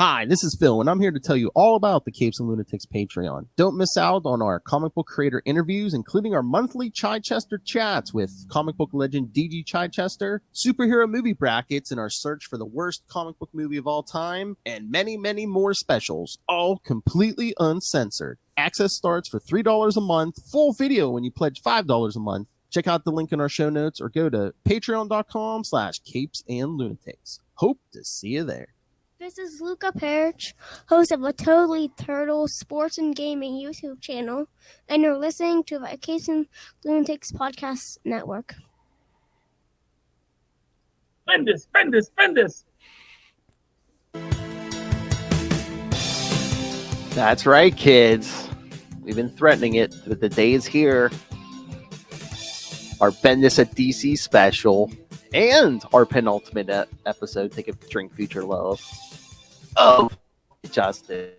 Hi, this is Phil, and I'm here to tell you all about the Capes and Lunatics Patreon. Don't miss out on our comic book creator interviews, including our monthly Chichester chats with comic book legend DG Chichester, superhero movie brackets in our search for the worst comic book movie of all time, and many, many more specials, all completely uncensored. Access starts for $3 a month, full video when you pledge $5 a month. Check out the link in our show notes or go to patreon.com/capesandlunatics. Hope to see you there. This is Luca Perich, host of a Totally Turtle sports and gaming YouTube channel, and you're listening to the Capes and Lunatics Podcast Network. Bendis. That's right, kids. We've been threatening it, but the day is here. Our Bendis at DC special and our penultimate episode, Take a Drink Future Love, of Justice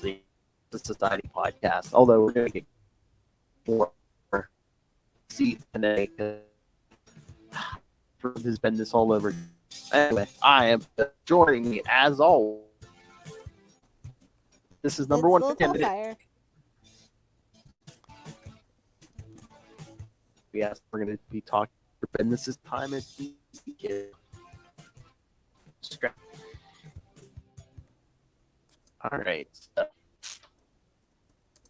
League, the Society podcast. Although we're going to get more seats today because there's Bendis all over. Anyway, I am joining me as always. This is number one candidate. Yes, we're going to be talking for Bendis' time at DC. All right. So,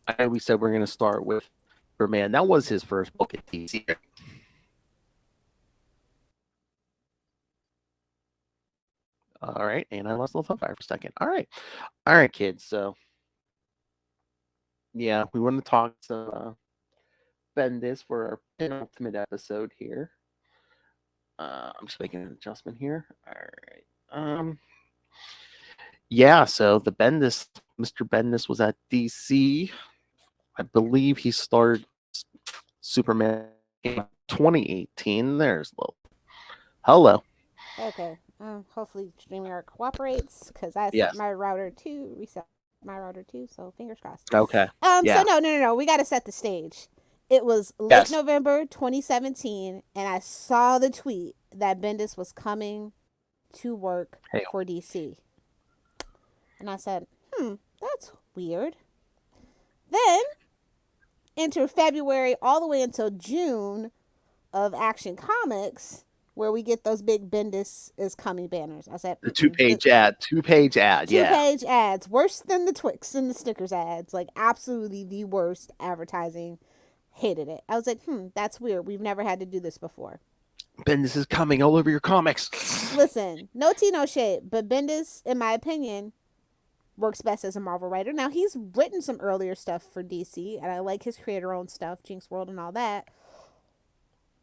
I know we said we're going to start with Superman. That was his first book at DC. All right. And I lost a little fire for a second. All right, kids. So, yeah, we want to talk to Bendis for our penultimate episode here. I'm just making an adjustment here. All right. Yeah, so the Mr. Bendis was at DC. I believe he started Superman in 2018. There's Lil. Hello. Okay. Hopefully StreamYard cooperates because I Yes. set my router to reset my router too. So fingers crossed. Okay. Yeah. So no. We got to set the stage. It was late November 2017, and I saw the tweet that Bendis was coming to work for DC. And I said, that's weird. Then, enter February all the way until June of Action Comics, where we get those big Bendis is coming banners. I said, the two-page ad. Two-page ads. Worse than the Twix and the Snickers ads. Like, absolutely the worst advertising. Hated it. I was like, that's weird. We've never had to do this before. Bendis is coming all over your comics. Listen, no tea, no shade, but Bendis, in my opinion, works best as a Marvel writer. Now, he's written some earlier stuff for DC, and I like his creator-owned stuff, Jinx World and all that.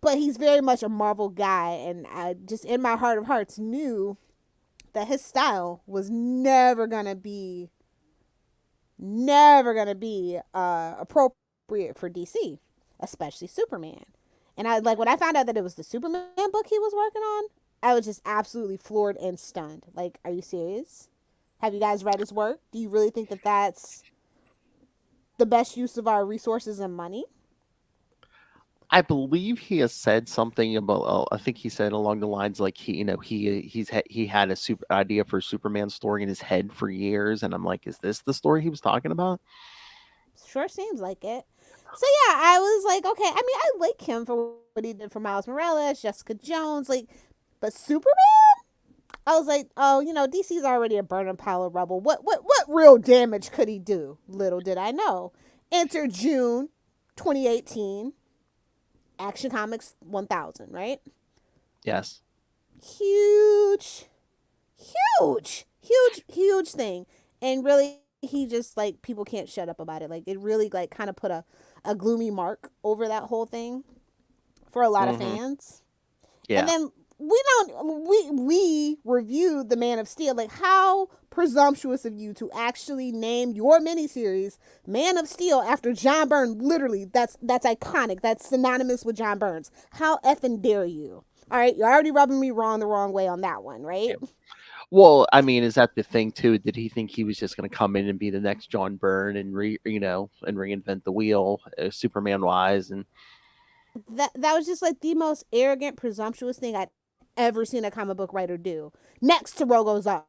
But he's very much a Marvel guy, and I just, in my heart of hearts, knew that his style was never gonna be appropriate for DC, especially Superman. And I when I found out that it was the Superman book he was working on, I was just absolutely floored and stunned. Like, are you serious? Have you guys read his work? Do you really think that that's the best use of our resources and money? I believe he has said something about. I think he said along the lines like he had a super idea for a Superman story in his head for years, and I'm like, is this the story he was talking about? Sure seems like it. So yeah, I was like, okay. I mean, I like him for what he did for Miles Morales, Jessica Jones, but Superman. I was like, oh, DC's already a burning pile of rubble. What real damage could he do? Little did I know. Enter June 2018, Action Comics 1000, right? Yes. Huge thing. And really, he just, people can't shut up about it. It really, kind of put a gloomy mark over that whole thing for a lot of fans. Yeah. And then we reviewed the Man of Steel. How presumptuous of you to actually name your miniseries Man of Steel after John Byrne. Literally, that's iconic. That's synonymous with John Burns. How effing dare you? All right, you're already rubbing me the wrong way on that one, right? Yeah. Well, I mean, is that the thing too? Did he think he was just going to come in and be the next John Byrne and reinvent the wheel, Superman wise? And that was just the most arrogant, presumptuous thing I'd ever seen a comic book writer do, next to Rogozar.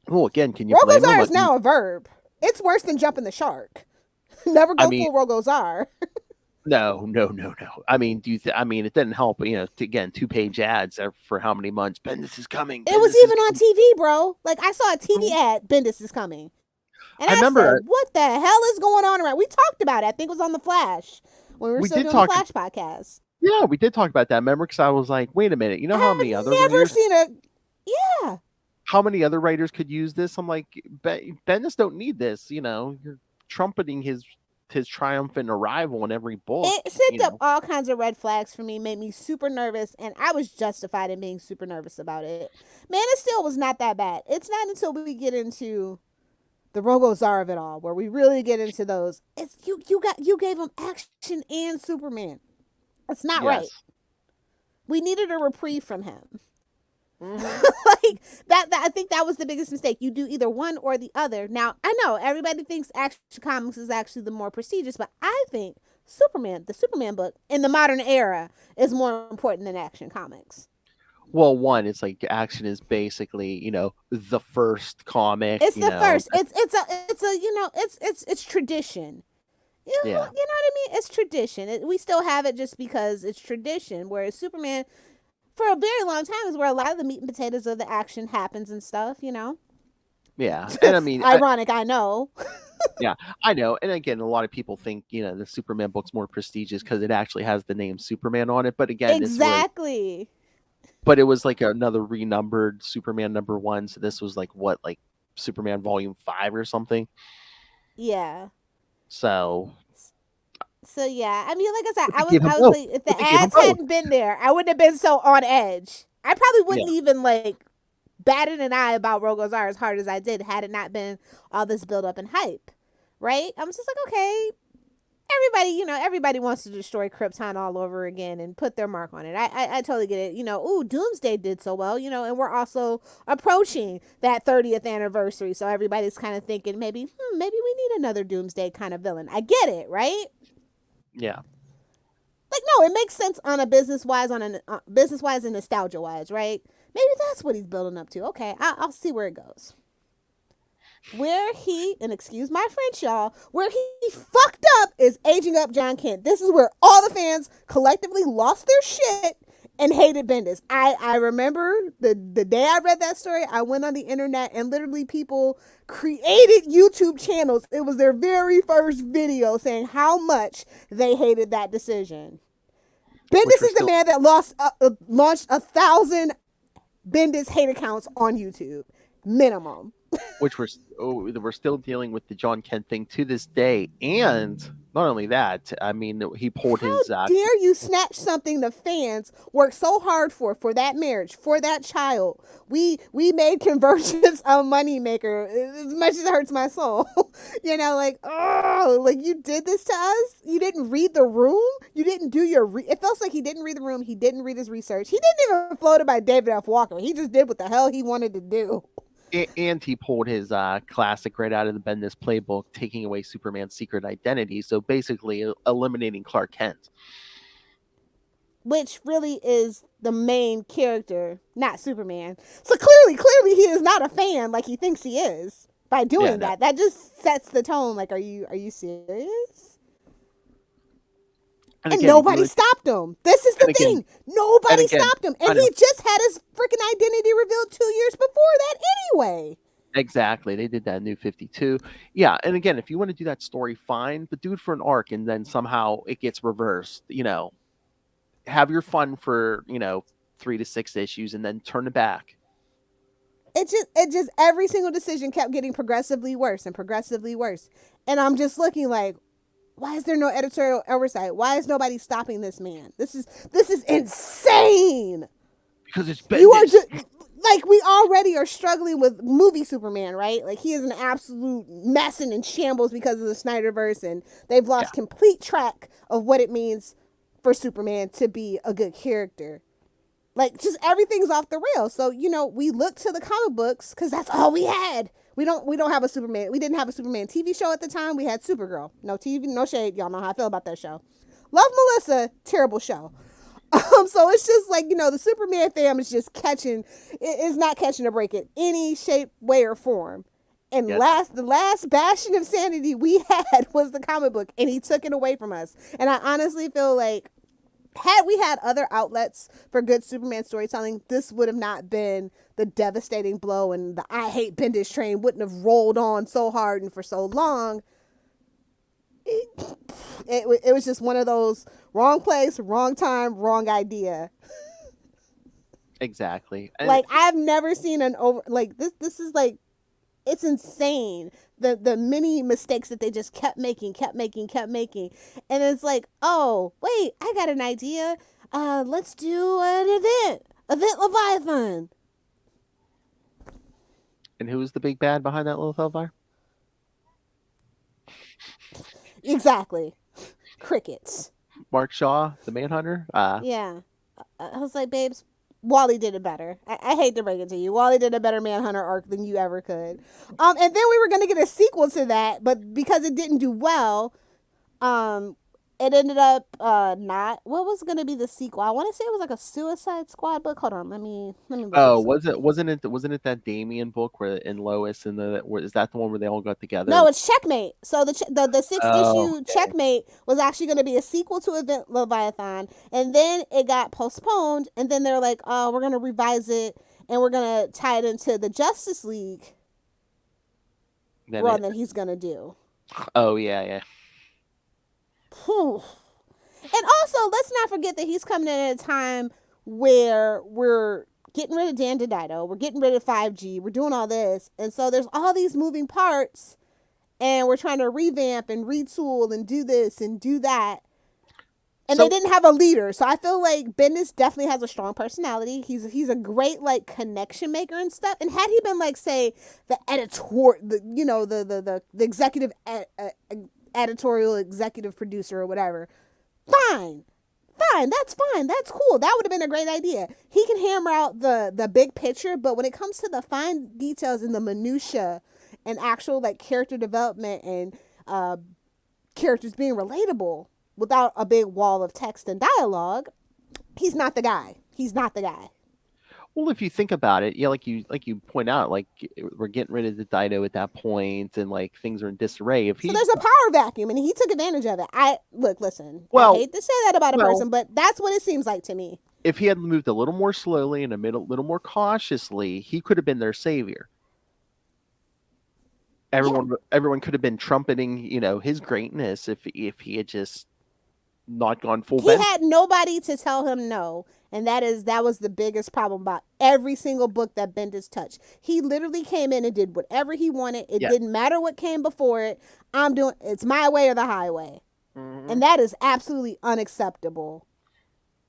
Well, again, can you blame him? Rogozar is now a verb. It's worse than jumping the shark. Never go full Rogozar. No. I mean, it didn't help. Again, 2-page ads for how many months? Bendis is coming. It was even on TV, bro. Like I saw a TV ad. Bendis is coming, and I remember, said, "What the hell is going on around?" We talked about it. I think it was on the Flash when we were still doing the Flash podcast. Yeah, we did talk about that. Remember? Because I was like, "Wait a minute. You know how many other writers? Yeah. How many other writers could use this?" I'm like, Bendis don't need this. You're trumpeting his triumphant arrival in every book. It sent up all kinds of red flags for me, made me super nervous, and I was justified in being super nervous about it. Man of Steel was not that bad. It's not until we get into the Rogozar of it all, where we really get into those. It's you gave him action and Superman. That's not right. We needed a reprieve from him. Like that I think that was the biggest mistake. You do either one or the other. Now I know everybody thinks Action Comics is actually the more prestigious, but I think the Superman book in the modern era is more important than Action Comics. Well, one, it's like Action is basically the first comic. It's the first. It's tradition. You know what I mean? It's tradition. We still have it just because it's tradition. Whereas Superman, for a very long time, is where a lot of the meat and potatoes of the action happens and stuff, Yeah, and I mean... Ironic, I know. Yeah, I know. And again, a lot of people think, the Superman book's more prestigious because it actually has the name Superman on it. But again... Exactly. But it was like another renumbered Superman #1. So this was like Superman Volume 5 or something? Yeah. So yeah, I mean, like I said, I was like, if the ads hadn't been there, I wouldn't have been so on edge. I probably wouldn't even batted an eye about Rogozar as hard as I did had it not been all this build up and hype, right? I'm just like, okay, everybody wants to destroy Krypton all over again and put their mark on it. I totally get it. Doomsday did so well, and we're also approaching that 30th anniversary, so everybody's kind of thinking maybe we need another Doomsday kind of villain. I get it, right? Yeah. No, it makes sense on a business-wise and nostalgia-wise, right? Maybe that's what he's building up to. Okay, I'll see where it goes. Where he, and excuse my French, y'all, where he fucked up is aging up John Kent. This is where all the fans collectively lost their shit and hated Bendis. I remember the day I read that story, I went on the internet and literally people created YouTube channels. It was their very first video saying how much they hated that decision. Bendis is the man that launched 1,000 Bendis hate accounts on YouTube. Minimum. Which we're still dealing with the John Kent thing to this day, and not only that, I mean, he pulled his. How dare you snatch something the fans worked so hard for that marriage, for that child? We made Convergence a moneymaker as much as it hurts my soul. You did this to us. You didn't read the room. You didn't do your. It feels like he didn't read the room. He didn't read his research. He didn't even float it by David F. Walker. He just did what the hell he wanted to do. And he pulled his classic right out of the Bendis playbook, taking away Superman's secret identity. So basically eliminating Clark Kent. Which really is the main character, not Superman. So clearly he is not a fan like he thinks he is by doing that. That just sets the tone. Like, are you serious? And again, nobody stopped him. This is the thing. Nobody stopped him. And he just had his freaking identity revealed 2 years before that anyway. Exactly. They did that in New 52. Yeah. And again, if you want to do that story, fine. But do it for an arc and then somehow it gets reversed. Have your fun for, 3 to 6 issues and then turn it back. It just every single decision kept getting progressively worse and progressively worse. And I'm just looking like, why is there no editorial oversight? Why is nobody stopping this man? This is insane. Because it's Bendis. You are just we already are struggling with movie Superman, right? Like he is an absolute mess and in shambles because of the Snyderverse, and they've lost complete track of what it means for Superman to be a good character. Like just everything's off the rails. So we look to the comic books because that's all we had. We don't have a Superman. We didn't have a Superman TV show at the time. We had Supergirl. No TV, no shade. Y'all know how I feel about that show. Love Melissa, terrible show. So it's just like, the Superman fam is just not catching a break in any shape, way, or form. And the last bastion of sanity we had was the comic book, and he took it away from us. And I honestly feel like, had we had other outlets for good Superman storytelling, this would have not been the devastating blow, and the I hate Bendis train wouldn't have rolled on so hard and for so long. It was just one of those wrong place, wrong time, wrong idea. Exactly. Like, I've never seen this is like, it's insane. The many mistakes that they just kept making. And it's like, oh, wait, I got an idea. Let's do an event Leviathan. And who was the big bad behind that little hellfire? Exactly. Crickets. Mark Shaw, the Manhunter? Yeah. I was like, babes, Wally did it better. I hate to break it to you. Wally did a better Manhunter arc than you ever could. And then we were going to get a sequel to that, but because it didn't do well, it ended up not. What was going to be the sequel? I want to say it was like a Suicide Squad book. Hold on, let me look. Oh, wasn't it that Damian book where in Lois and is that the one where they all got together? No, it's Checkmate. So the 6th issue Checkmate was actually going to be a sequel to Event Leviathan, and then it got postponed, and then they're like, oh, we're going to revise it, and we're going to tie it into the Justice League run that he's going to do. Oh, yeah. Whew. And also, let's not forget that he's coming in at a time where we're getting rid of Dan Didio, we're getting rid of 5G, we're doing all this, and so there's all these moving parts, and we're trying to revamp and retool and do this and do that, and they didn't have a leader. So I feel like Bendis definitely has a strong personality. He's a great like connection maker and stuff. And had he been like, say, the editor, the executive editorial executive producer or whatever, fine, that's fine, that's cool, that would have been a great idea. He can hammer out the big picture, but when it comes to the fine details and the minutia and actual like character development and characters being relatable without a big wall of text and dialogue, he's not the guy. Well, if you think about it, yeah, like you point out, like we're getting rid of the Dido at that point, and like things are in disarray. So there's a power vacuum, and he took advantage of it. I hate to say that about a person, but that's what it seems like to me. If he had moved a little more slowly and a little more cautiously, he could have been their savior. Everyone could have been trumpeting, his greatness if he had just not gone full. He had nobody to tell him no, and that was the biggest problem about every single book that Bendis touched. He literally came in and did whatever he wanted. It didn't matter what came before it. It's my way or the highway, and that is absolutely unacceptable.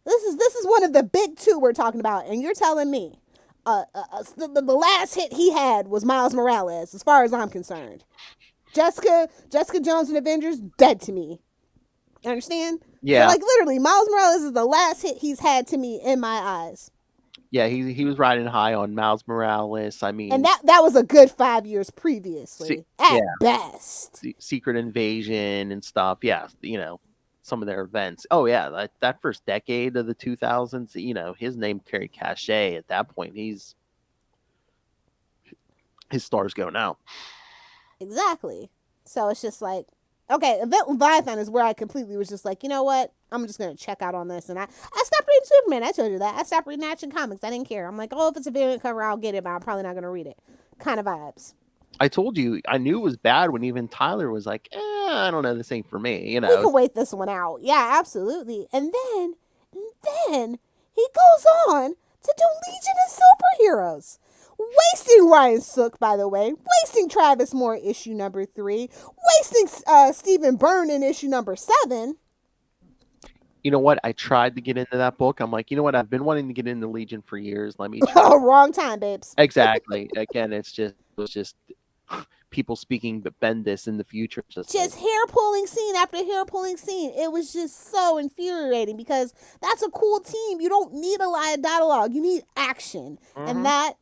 This is one of the big two we're talking about, and you're telling me the last hit he had was Miles Morales, as far as I'm concerned. Jessica Jones and Avengers, dead to me. You understand? Yeah. So, literally, Miles Morales is the last hit he's had to me in my eyes. Yeah, he was riding high on Miles Morales. I mean, and that was a good 5 years previously, at best. Secret Invasion and stuff. Yeah, some of their events. Oh yeah, that first decade of the 2000s. His name carried cachet at that point. His star's going out. Exactly. So it's just like, okay, Event Leviathan is where I completely was just like, you know what? I'm just going to check out on this. And I stopped reading Superman. I told you that. I stopped reading Action Comics. I didn't care. I'm like, oh, if it's a variant cover, I'll get it, but I'm probably not going to read it. Kind of vibes. I told you, I knew it was bad when even Tyler was like, I don't know, this ain't for me. We can wait this one out. Yeah, absolutely. And then he goes on to do Legion of Superheroes. Wasting Ryan Sook, by the way. Wasting Travis Moore, issue number 3. Wasting Stephen Byrne in issue number 7. You know what? I tried to get into that book. I'm like, you know what? I've been wanting to get into Legion for years. Let me try. Wrong time, babes. Exactly. Again, it was just people speaking but Bendis in the future. Just hair-pulling scene after hair-pulling scene. It was just so infuriating because that's a cool team. You don't need a lot of dialogue. You need action. And that...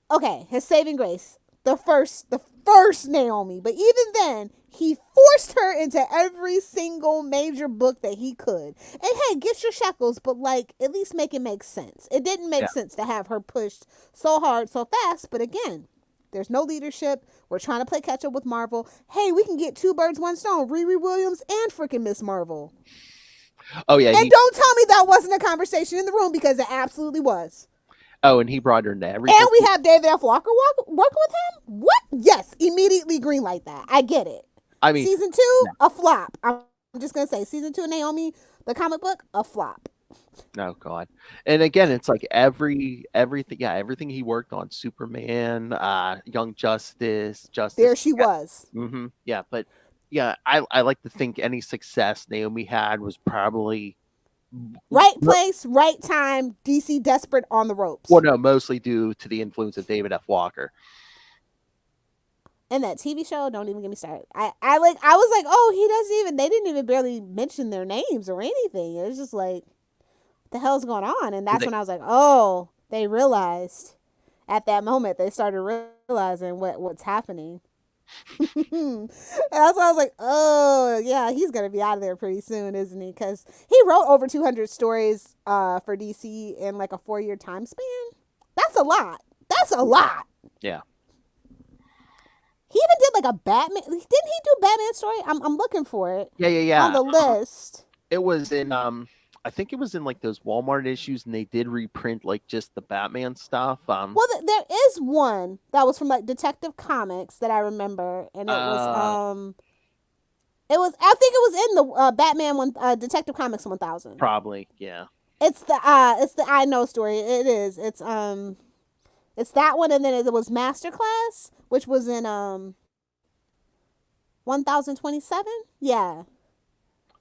Okay, his saving grace. the first Naomi. But even then, he forced her into every single major book that he could. And hey, get your shekels, but like at least make it make sense. It didn't make sense to have her pushed so hard so fast. But again, there's no leadership. We're trying to play catch up with Marvel. Hey, we can get 2 birds, 1 stone. Riri Williams and freaking Miss Marvel. Oh yeah, and don't tell me that wasn't a conversation in the room, because it absolutely was. Oh, and he brought her into everything. And we have David F. Walker working with him? What? Yes, immediately greenlight that. I get it. I mean, season 2, a flop. I'm just going to say, season 2 of Naomi, the comic book, a flop. Oh, God. And again, it's like everything he worked on, Superman, Young Justice. There she was. Mm-hmm. Yeah, but yeah, I like to think any success Naomi had was probably right place, right time, DC desperate on the ropes. Well, no, mostly due to the influence of David F. Walker. And that TV show, don't even get me started. I was like, oh, they didn't even barely mention their names or anything. It was just like, what the hell's going on? And that's when I was like, oh, they realized at that moment, they started realizing what's happening. And that's why I was like, oh yeah, he's gonna be out of there pretty soon, isn't he? Because he wrote over 200 stories for DC in like a 4-year time span. That's a lot. Yeah. He even did like a Batman. Didn't he do a Batman story? I'm looking for it. Yeah. On the list. It was in I think it was in like those Walmart issues, and they did reprint like just the Batman stuff. Well, there is one that was from like Detective Comics that I remember, and I think it was in the Batman one, Detective Comics 1000. Probably, yeah. It's the I Know story. It is. It's that one, and then it was Masterclass, which was in 1027. Yeah.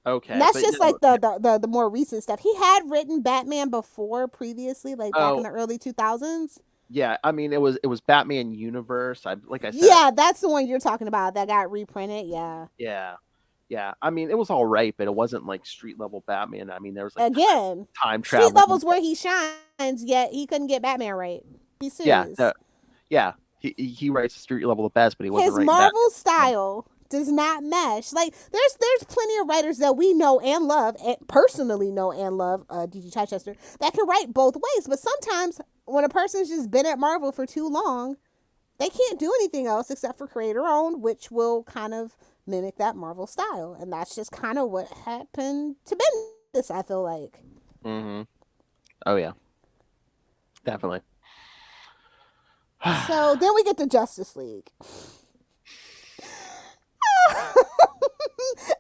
Okay. And that's just like the more recent stuff. He had written Batman before previously, like back in the early 2000s. Yeah, I mean it was Batman Universe. Like I said. Yeah, that's the one you're talking about that got reprinted. Yeah. Yeah. I mean it was all right, but it wasn't like street level Batman. I mean there was like again time travel. Street levels where he shines, yet he couldn't get Batman right. Be serious. Yeah. He writes the street level the best, but he wasn't. His Marvel style does not mesh. Like there's plenty of writers that we know and love, and personally know and love, D.G. Chichester, that can write both ways. But sometimes when a person's just been at Marvel for too long, they can't do anything else except for create their own, which will kind of mimic that Marvel style. And that's just kind of what happened to Bendis, I feel like. Mm-hmm. Oh yeah, definitely. So then we get to Justice League.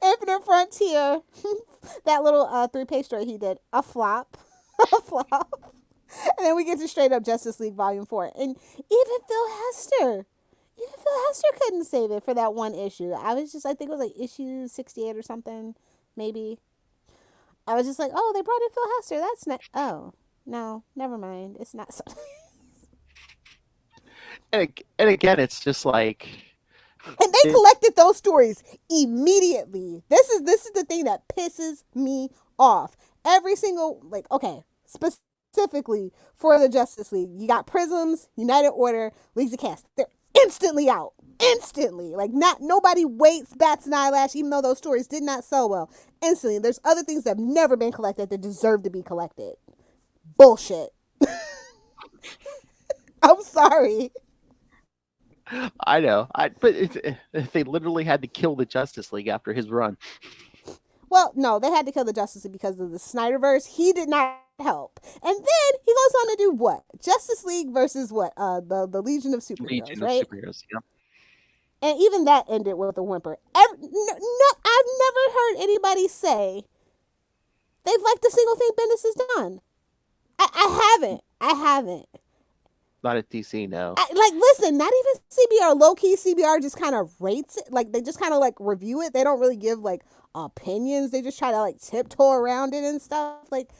Infinite Frontier, that little 3-page story he did, a flop. And then we get to straight up Justice League Volume 4. And even Phil Hester couldn't save it for that one issue. I think it was like issue 68 or something, maybe. I was just like, oh, they brought in Phil Hester. That's not, oh, no, never mind. It's not something. And again, it's just like... And they collected those stories immediately. This is the thing that pisses me off. Every single, like, okay, specifically for the Justice League, you got Prisms, United Order, Leagues of Chaos. They're instantly out. Instantly. Like, nobody waits, bats an eyelash, even though those stories did not sell well. Instantly. There's other things that have never been collected that deserve to be collected. Bullshit. I'm sorry. I know, but they literally had to kill the Justice League after his run. Well, no, they had to kill the Justice League because of the Snyderverse. He did not help, and then he goes on to do what? Justice League versus what? The Legion of Superheroes, right? Of Superheroes, yeah. And even that ended with a whimper. I've never heard anybody say they've liked a single thing Bendis has done. I haven't. Not at DC, no. Listen, not even CBR. Low-key CBR just kind of rates it. Like, they just kind of, like, review it. They don't really give, like, opinions. They just try to, like, tiptoe around it and stuff. Like,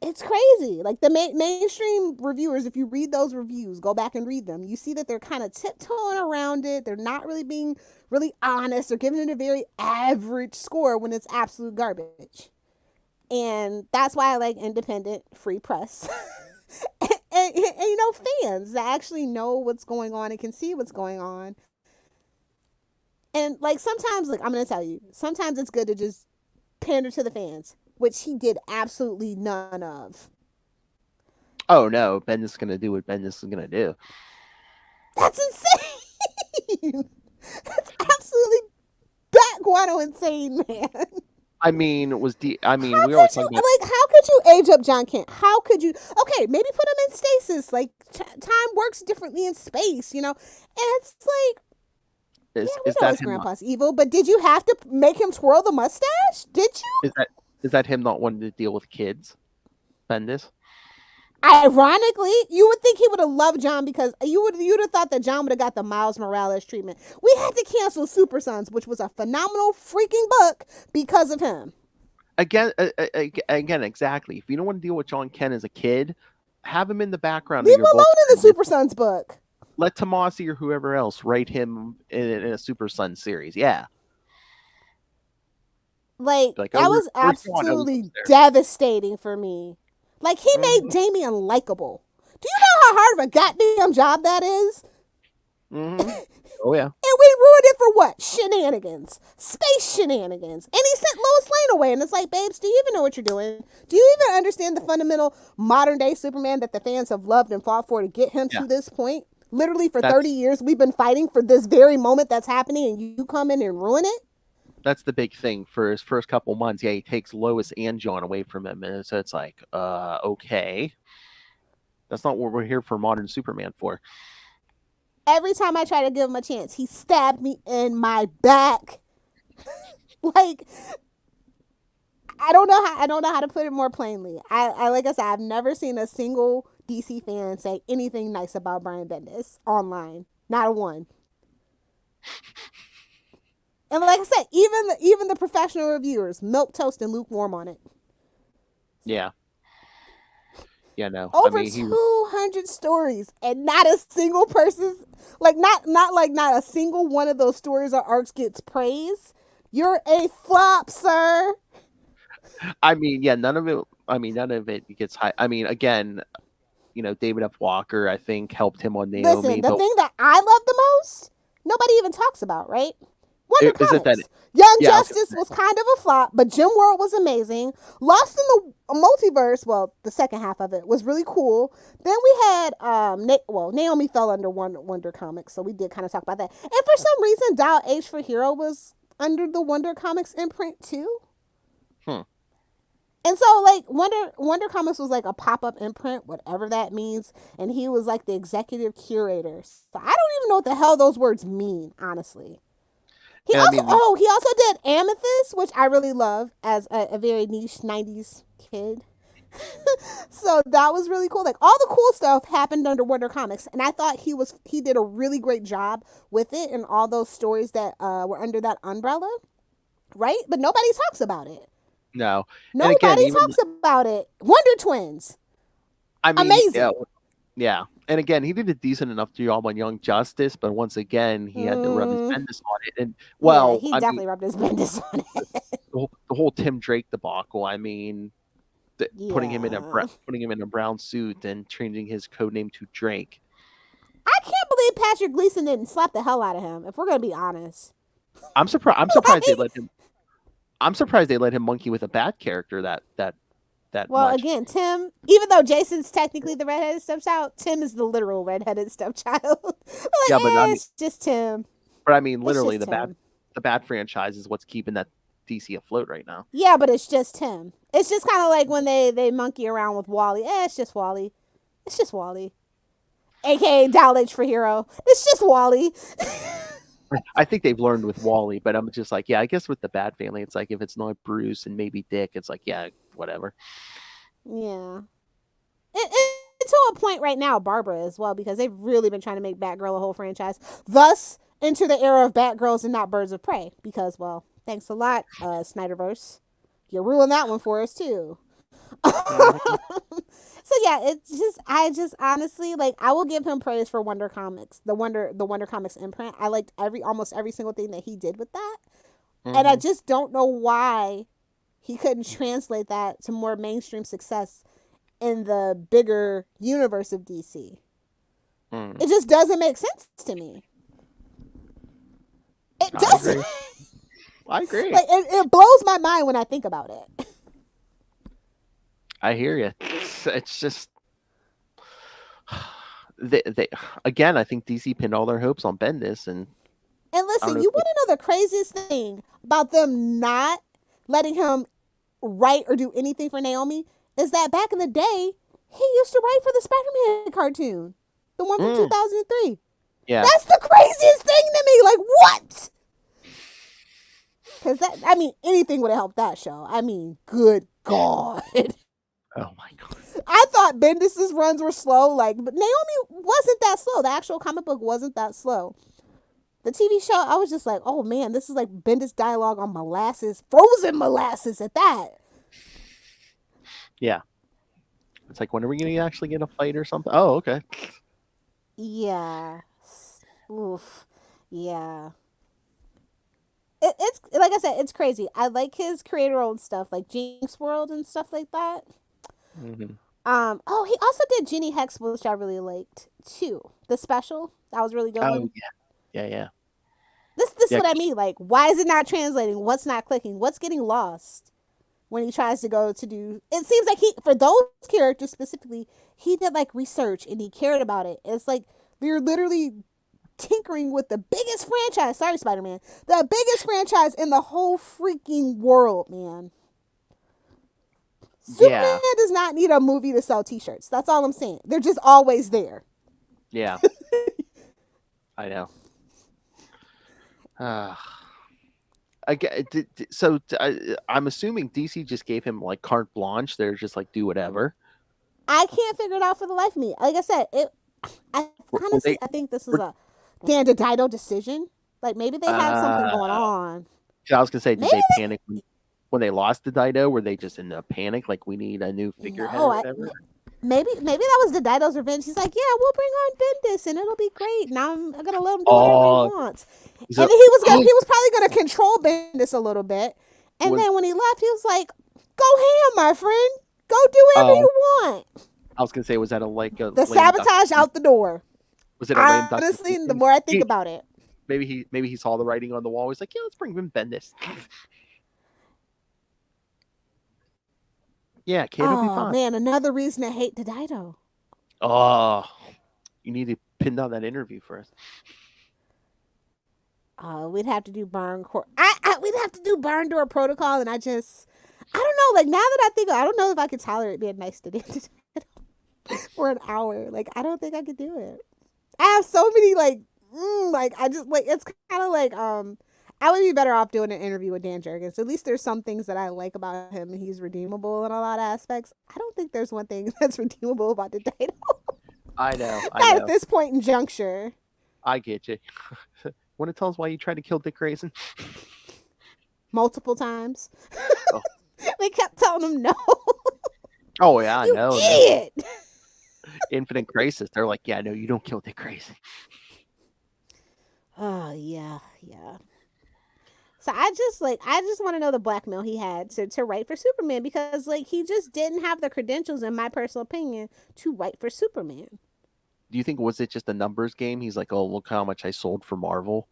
it's crazy. Like, the mainstream reviewers, if you read those reviews, go back and read them, you see that they're kind of tiptoeing around it. They're not really being really honest. They're giving it a very average score when it's absolute garbage. And that's why I like independent, free press. And fans that actually know what's going on and can see what's going on. And like sometimes, like I'm gonna tell you, sometimes it's good to just pander to the fans, which he did absolutely none of. Oh no, Bendis is gonna do what Bendis is gonna do. That's insane. That's absolutely bat guano insane, man. I mean, we always talk about, like, how could you age up John Kent? How could you? Okay, maybe put him in stasis. Like time works differently in space, And it's like, we know his grandpa's evil, but did you have to make him twirl the mustache? Did you? Is that him not wanting to deal with kids, Bendis? Ironically, you would think he would have loved John because you'd have thought that John would have got the Miles Morales treatment. We had to cancel Super Sons, which was a phenomenal freaking book because of him. Again, exactly. If you don't want to deal with John Kent as a kid, have him in the background. Leave him alone in the Super Sons book. Let Tomasi or whoever else write him in a Super Sons series. Yeah. Like that was absolutely devastating for me. Like, he made Damian likable. Do you know how hard of a goddamn job that is? Mm-hmm. Oh, yeah. And we ruined it for what? Shenanigans. Space shenanigans. And he sent Lois Lane away. And it's like, babes, do you even know what you're doing? Do you even understand the fundamental modern-day Superman that the fans have loved and fought for to get him to this point? Literally, for 30 years, we've been fighting for this very moment that's happening, and you come in and ruin it? That's the big thing for his first couple months. Yeah, he takes Lois and John away from him. And so it's like, okay. That's not what we're here for modern Superman for. Every time I try to give him a chance, he stabbed me in my back. Like, I don't know how to put it more plainly. I like I said, I've never seen a single DC fan say anything nice about Brian Bendis online. Not a one. And like I said, even the professional reviewers, milquetoast and lukewarm on it. Yeah. Yeah, no. Over 200 stories, and not a single person, like not a single one of those stories or arcs gets praise. You're a flop, sir. I mean, yeah, none of it gets high. I mean, again, David F. Walker, I think, helped him on Naomi. Listen, the thing that I love the most, nobody even talks about, right? Wonder Comics. Young Justice was kind of a flop, but Jim World was amazing. Lost in the Multiverse, well, the second half of it was really cool. Then we had Naomi fell under Wonder Comics, so we did kind of talk about that. And for some reason, Dial H for Hero was under the Wonder Comics imprint too. And so, like, Wonder Comics was like a pop-up imprint, whatever that means, and he was like the executive curator. So I don't even know what the hell those words mean, honestly. He also did Amethyst, which I really love as a very niche 90s kid. So that was really cool. Like, all the cool stuff happened under Wonder Comics, and I thought he did a really great job with it and all those stories that were under that umbrella, right? But nobody talks about it. No. Nobody talks about it. Wonder Twins. I mean, amazing. Yeah. And again, he did a decent enough job on Young Justice, but once again, he had to rub his Bendis on it. And he definitely rubbed his Bendis on it. The whole Tim Drake debacle. I mean, putting him in a brown suit and changing his code name to Drake. I can't believe Patrick Gleason didn't slap the hell out of him. If we're gonna be honest, I'm surprised they let him. I'm surprised they let him monkey with a bad character that well, much. Again, Tim, even though Jason's technically the redheaded stepchild, Tim is the literal redheaded stepchild. It's just Tim. But I mean, literally, the Bat franchise is what's keeping that DC afloat right now. Yeah, but it's just Tim. It's just kind of like when they monkey around with Wally. It's just Wally. It's just Wally. AKA Dial H for Hero. It's just Wally. I think they've learned with Wally, but I'm just like, yeah, I guess with the Bat family, it's like if it's not Bruce and maybe Dick, it's like, yeah, whatever. Yeah. It's to a point right now, Barbara as well, because they've really been trying to make Batgirl a whole franchise. Thus, enter the era of Batgirls and not Birds of Prey, because, well, thanks a lot, Snyderverse. You ruined that one for us, too. So yeah, I just honestly, like, I will give him praise for Wonder Comics, the Wonder Comics imprint. I liked almost every single thing that he did with that. And I just don't know why he couldn't translate that to more mainstream success in the bigger universe of DC. It just doesn't make sense to me. It doesn't. I agree. Like it blows my mind when I think about it. I hear you. It's just they again. I think DC pinned all their hopes on Bendis, and listen, you want to know the craziest thing about them not letting him write or do anything for Naomi is that back in the day he used to write for the Spider-Man cartoon, the one from 2003. Yeah, that's the craziest thing to me. Like what? Because anything would have helped that show. I mean, good God. Oh my God. I thought Bendis' runs were slow, but Naomi wasn't that slow. The actual comic book wasn't that slow. The TV show, I was just like, oh man, this is like Bendis dialogue on molasses, frozen molasses at that. Yeah. It's like, when are we going to actually get a fight or something? Oh, okay. Yeah. Oof. Yeah. It's like I said, it's crazy. I like his creator-owned stuff, like Jinx World and stuff like that. Mm-hmm. Oh, he also did Ginny Hex, which I really liked too. The special that was really good. Oh yeah. This is what I mean. Like, why is it not translating? What's not clicking? What's getting lost when he tries to go to do? It seems like for those characters specifically, he did like research and he cared about it. It's like they're literally tinkering with the biggest franchise. Sorry, Spider-Man. The biggest franchise in the whole freaking world, man. Superman does not need a movie to sell t-shirts. That's all I'm saying. They're just always there. Yeah. I know. I'm assuming DC just gave him like carte blanche. They're just like, do whatever. I can't figure it out for the life of me. Like I said, I think this was a Dan Didio decision. Like maybe they had something going on. I was gonna say, did they panic when they lost the Dido? Were they just in a panic? Like, we need a new figurehead or whatever? Maybe that was the Dido's revenge. He's like, yeah, we'll bring on Bendis and it'll be great. Now I'm gonna let him do whatever he wants. And then he was probably gonna control Bendis a little bit. And then when he left, he was like, go ham, my friend. Go do whatever you want. I was gonna say, was that the sabotage out the door? Was it honestly? The more I think about it, maybe he saw the writing on the wall. He's like, yeah, let's bring in Bendis. Yeah, kid, it'll be fine. Oh man, another reason to hate Dido. Oh, you need to pin down that interview first. We'd have to do we'd have to do barn door protocol, and I don't know. Like now that I think, I don't know if I could tolerate being nice to Dido for an hour. Like I don't think I could do it. I have so many it's kind of like I would be better off doing an interview with Dan Jurgens. At least there's some things that I like about him, and he's redeemable in a lot of aspects. I don't think there's one thing that's redeemable about the Dido. I know. Not at this point in juncture. I get you. Want to tell us why you tried to kill Dick Grayson? Multiple times. Oh. We kept telling him no. Oh yeah, I know. Idiot. Infinite Crisis. They're like, yeah, no, you don't kill Dick Grayson. Oh yeah. So I just want to know the blackmail he had to write for Superman, because he just didn't have the credentials, in my personal opinion, to write for Superman. Do you think, was it just a numbers game? He's like, oh, look how much I sold for Marvel.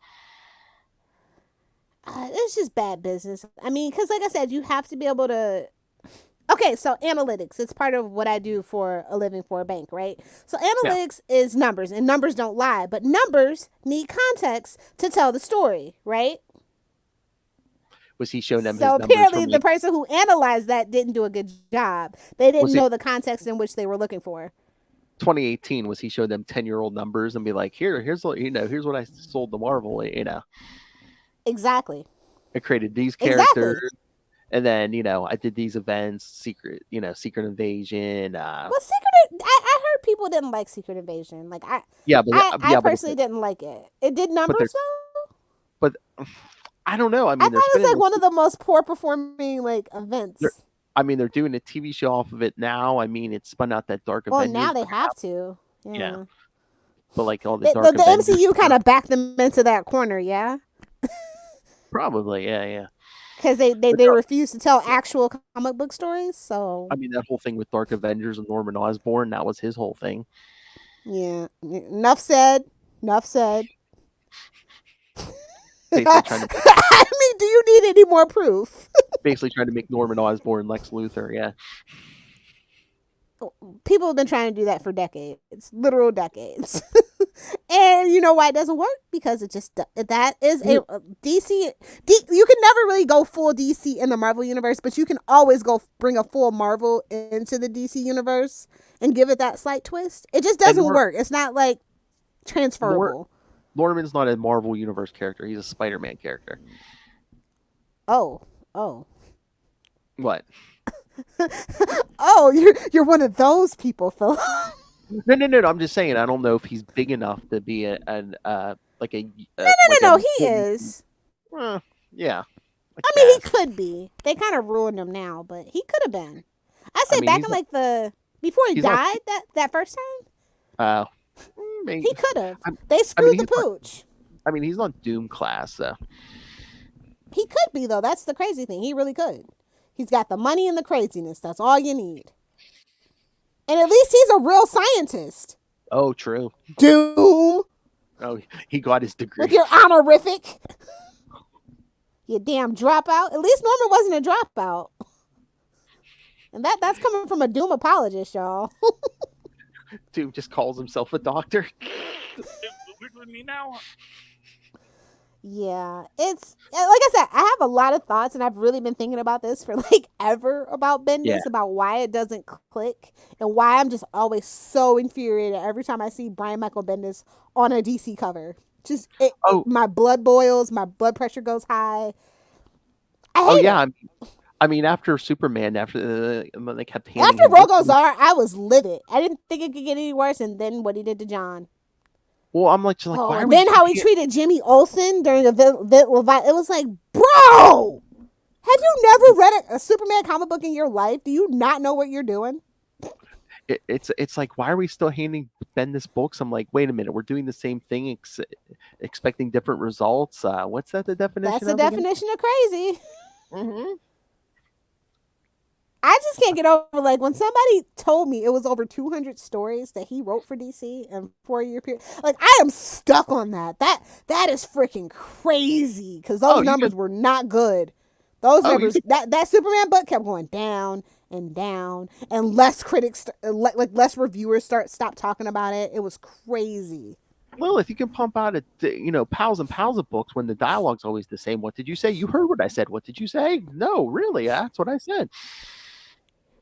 It's just bad business. I mean, because like I said, you have to be able to. Okay, so analytics, it's part of what I do for a living for a bank, right? So analytics is numbers, and numbers don't lie, but numbers need context to tell the story, right? Was he showing them his numbers? So apparently the person who analyzed that didn't do a good job. They didn't know the context in which they were looking for. 2018, was he showing them 10-year-old numbers and be like, here's what I sold to Marvel, Exactly. I created these characters. Exactly. And then, I did these events, Secret Invasion. I heard people didn't like Secret Invasion. I personally didn't like it. It did numbers though. But I don't know. I mean, I thought it was one of the most poor performing events. They're doing a TV show off of it now. I mean, it's spun out that Dark Avengers. Well, now they have to. Yeah. But all the Dark Avengers, MCU kind of backed them into that corner, yeah? Probably, yeah. because they refuse to tell actual comic book stories. So I mean, that whole thing with Dark Avengers and Norman Osborn, that was his whole thing. Yeah. Enough said. Basically trying to. I mean, do you need any more proof? Basically trying to make Norman Osborn Lex Luthor. Yeah. People have been trying to do that for decades, literal decades. And you know why it doesn't work? Because it just, that is a DC. You can never really go full DC in the Marvel universe, but you can always go bring a full Marvel into the DC universe and give it that slight twist. It just doesn't work. It's not like transferable. Norman's not a Marvel universe character. He's a Spider-Man character. Oh. What? Oh, you're one of those people, Phil. No. I'm just saying. I don't know if he's big enough to be No. He is. Yeah. I mean, he could be. They kind of ruined him now, but he could have been. I say back in before he died that first time. He could have. They screwed the pooch. I mean, he's not Doom class, so. He could be, though. That's the crazy thing. He really could. He's got the money and the craziness. That's all you need. And at least he's a real scientist. Oh, true. Doom. Oh, he got his degree. With your honorific. You damn dropout. At least Norman wasn't a dropout. And that's coming from a Doom apologist, y'all. Doom just calls himself a doctor. With me now. Yeah, it's like I said, I have a lot of thoughts, and I've really been thinking about this for like ever about Bendis, about why it doesn't click, and why I'm just always so infuriated every time I see Brian Michael Bendis on a DC cover. Just my blood boils, my blood pressure goes high. I hate it. I mean, after Superman, after they kept after Rogozar, I was livid. I didn't think it could get any worse, and then what he did to John. Well, I'm like, why are we? Then how he treated Jimmy Olsen during it was like, bro, have you never read a Superman comic book in your life? Do you not know what you're doing? It's like, why are we still handing Bendis books? I'm like, wait a minute, we're doing the same thing, expecting different results. What's that? The definition? That's the definition of crazy. Mm-hmm. I just can't get over, like, when somebody told me it was over 200 stories that he wrote for DC in 4-year period. Like, I am stuck on that. That is freaking crazy, because those numbers were not good. Those numbers, that Superman book kept going down and down, and less critics, less reviewers stop talking about it. It was crazy. Well, if you can pump out piles and piles of books when the dialogue's always the same. What did you say? You heard what I said. What did you say? No, really, that's what I said.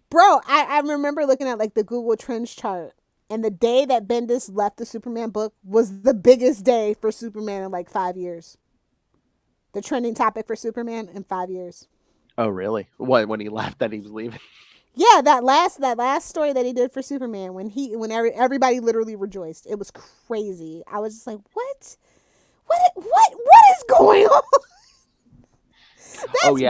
Bro, I remember looking at like the Google Trends chart, and the day that Bendis left the Superman book was the biggest day for Superman in like 5 years. The trending topic for Superman in 5 years. Oh, really? What, when he left that he was leaving? Yeah, that last story that he did for Superman when everybody literally rejoiced. It was crazy. I was just like, what is going on? That's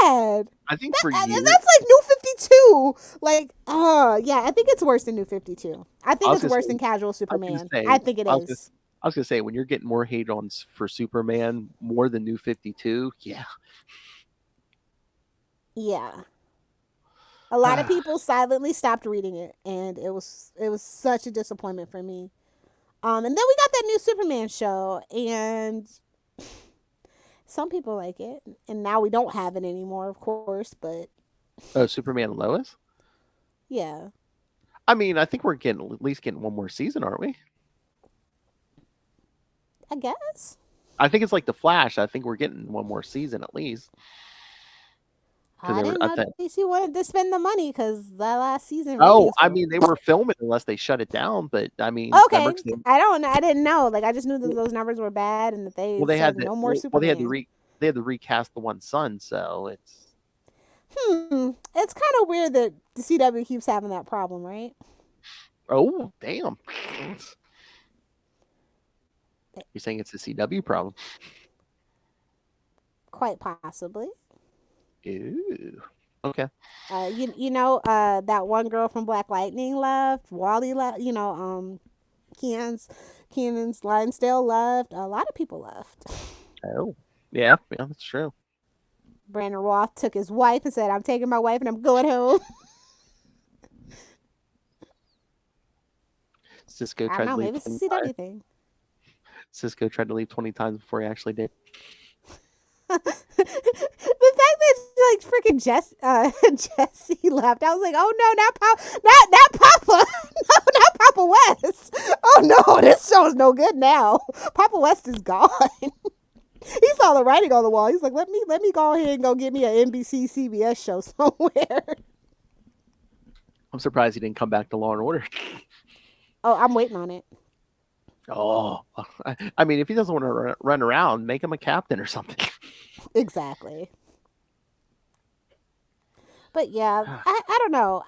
bad. I think for years. That's like New 52. Like, I think it's worse than New 52. I think it's worse than Casual Superman. I think it is. I was going to say, when you're getting more hate for Superman more than New 52, yeah. Yeah. A lot of people silently stopped reading it, and it was such a disappointment for me. And then we got that new Superman show, and some people like it, and now we don't have it anymore, of course, but... Oh, Superman and Lois? Yeah. I mean, I think we're at least getting one more season, aren't we? I guess. I think it's like The Flash. I think we're getting one more season at least. I didn't know DC wanted to spend the money because that last season... I mean, they were filming unless they shut it down, but I mean... Okay, I don't know. I didn't know. Like, I just knew that those numbers were bad and that they had no more Superman. Well, they had to recast the one son, so it's... It's kind of weird that the CW keeps having that problem, right? Oh, damn. You're saying it's a CW problem? Quite possibly. Ooh. Okay. That one girl from Black Lightning left. Wally left. Keenan's Lionsdale left. A lot of people left. Oh. Yeah, that's true. Brandon Roth took his wife and said, I'm taking my wife and I'm going home. Cisco I tried don't know, to leave maybe it's a 20 times. CW thing. Cisco tried to leave 20 times before he actually did. The fact that like freaking Jesse left, I was like, oh no, not Papa, no, not Papa West. Oh no, this show's no good now. Papa West is gone. He saw the writing on the wall. He's like, let me go ahead and go get me an NBC CBS show somewhere. I'm surprised he didn't come back to Law and Order. Oh, I'm waiting on it. Oh, I mean, if he doesn't want to run around, make him a captain or something. Exactly. But yeah, I don't know.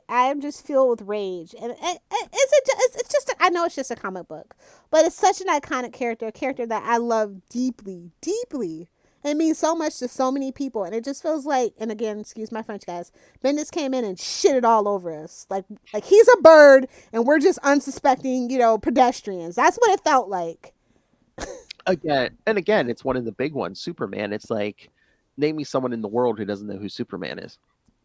I'm just filled with rage, and it's just I know it's just a comic book, but it's such an iconic character, a character that I love deeply, deeply. It means so much to so many people, and it just feels like, and again, excuse my French, guys, Bendis came in and shit it all over us. Like he's a bird, and we're just unsuspecting, pedestrians. That's what it felt like. Again, it's one of the big ones, Superman. It's like, name me someone in the world who doesn't know who Superman is.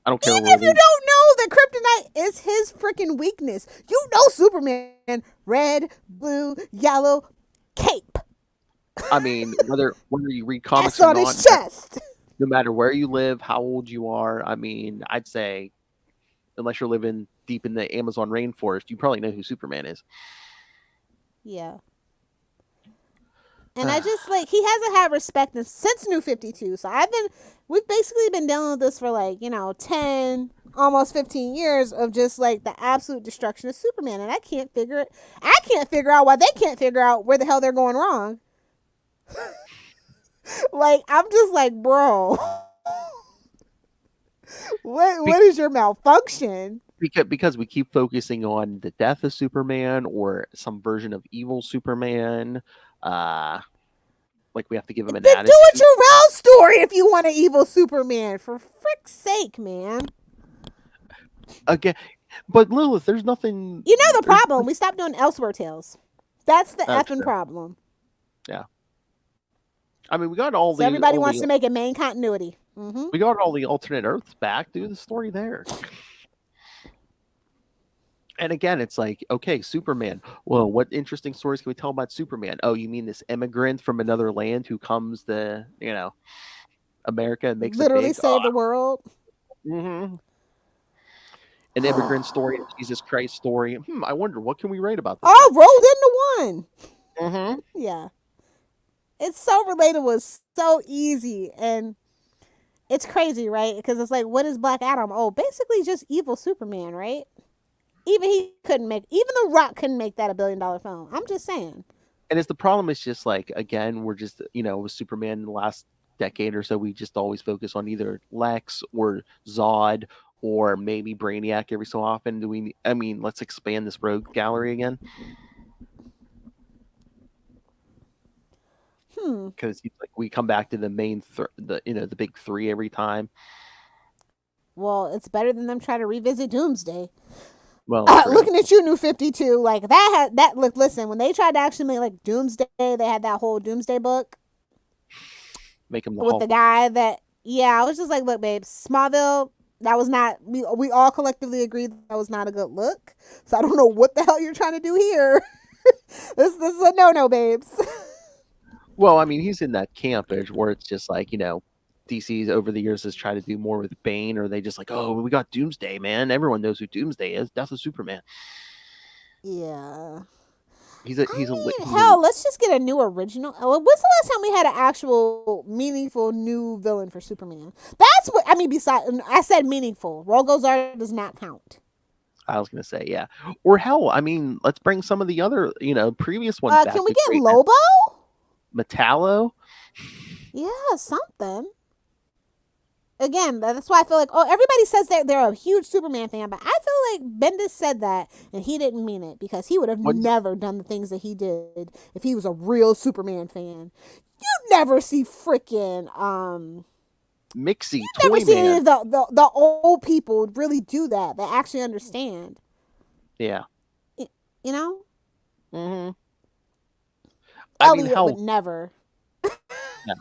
I don't care. Even if you don't know that kryptonite is his freaking weakness, you know Superman, red, blue, yellow, cape. I mean, whether you read comics on or his chest. No matter where you live, how old you are, I mean, I'd say, unless you're living deep in the Amazon rainforest, you probably know who Superman is. Yeah. And I just he hasn't had respect since New 52. So we've basically been dealing with this for 10, almost 15 years of just the absolute destruction of Superman. And I can't figure out why they can't figure out where the hell they're going wrong. I'm just bro, what is your malfunction? Because we keep focusing on the death of Superman or some version of evil Superman. We have to give him an attitude. Do a Jor-El story if you want an evil Superman. For frick's sake, man. Again, but Lilith, there's nothing. You know the problem. We stopped doing Elseworld tales. That's the effing problem. Yeah. I mean, we got all the. Everybody wants to make it main continuity. Mm-hmm. We got all the alternate Earths back. Do the story there. And again, it's like, okay, Superman. Well, what interesting stories can we tell about Superman? Oh, you mean this immigrant from another land who comes to, America and makes literally save the world? Mm-hmm. An immigrant story, a Jesus Christ story. I wonder, what can we write about this? Oh, rolled into one. Mm-hmm. Yeah. It's so relatable. It's so easy. And it's crazy, right? Because it's what is Black Adam? Oh, basically just evil Superman, right? Even The Rock couldn't make that $1 billion film. I'm just saying. And the problem is just again, we're just, with Superman in the last decade or so, we just always focus on either Lex or Zod or maybe Brainiac every so often. Let's expand this rogue gallery again. Because we come back to the main, the big three every time. Well, it's better than them trying to revisit Doomsday. Well, looking at you, New 52, look. Listen, when they tried to actually make Doomsday, they had that whole Doomsday book. Make him with the guy that. Yeah, I was just look, babe, Smallville. That was not. We all collectively agreed that was not a good look. So I don't know what the hell you're trying to do here. This is a no, babes. Well, I mean, he's in that camp where it's just DC's over the years has tried to do more with Bane, or they just oh, we got Doomsday, man. Everyone knows who Doomsday is. Death of Superman. Yeah. Hell, let's just get a new original. When's the last time we had an actual meaningful new villain for Superman? That's what I mean. Besides, I said meaningful. Rogozar does not count. I was gonna say, yeah. Or hell, I mean, let's bring some of the other, previous ones back. Can we get Lobo? Metallo? Yeah, something. Again, that's why I feel everybody says they're a huge Superman fan, but I feel like Bendis said that and he didn't mean it, because he would have never done the things that he did if he was a real Superman fan. You'd never see freaking Mixie, Toy never see any of the old people really do that actually understand. Yeah. You know? Mm-hmm. Elliot would never. No.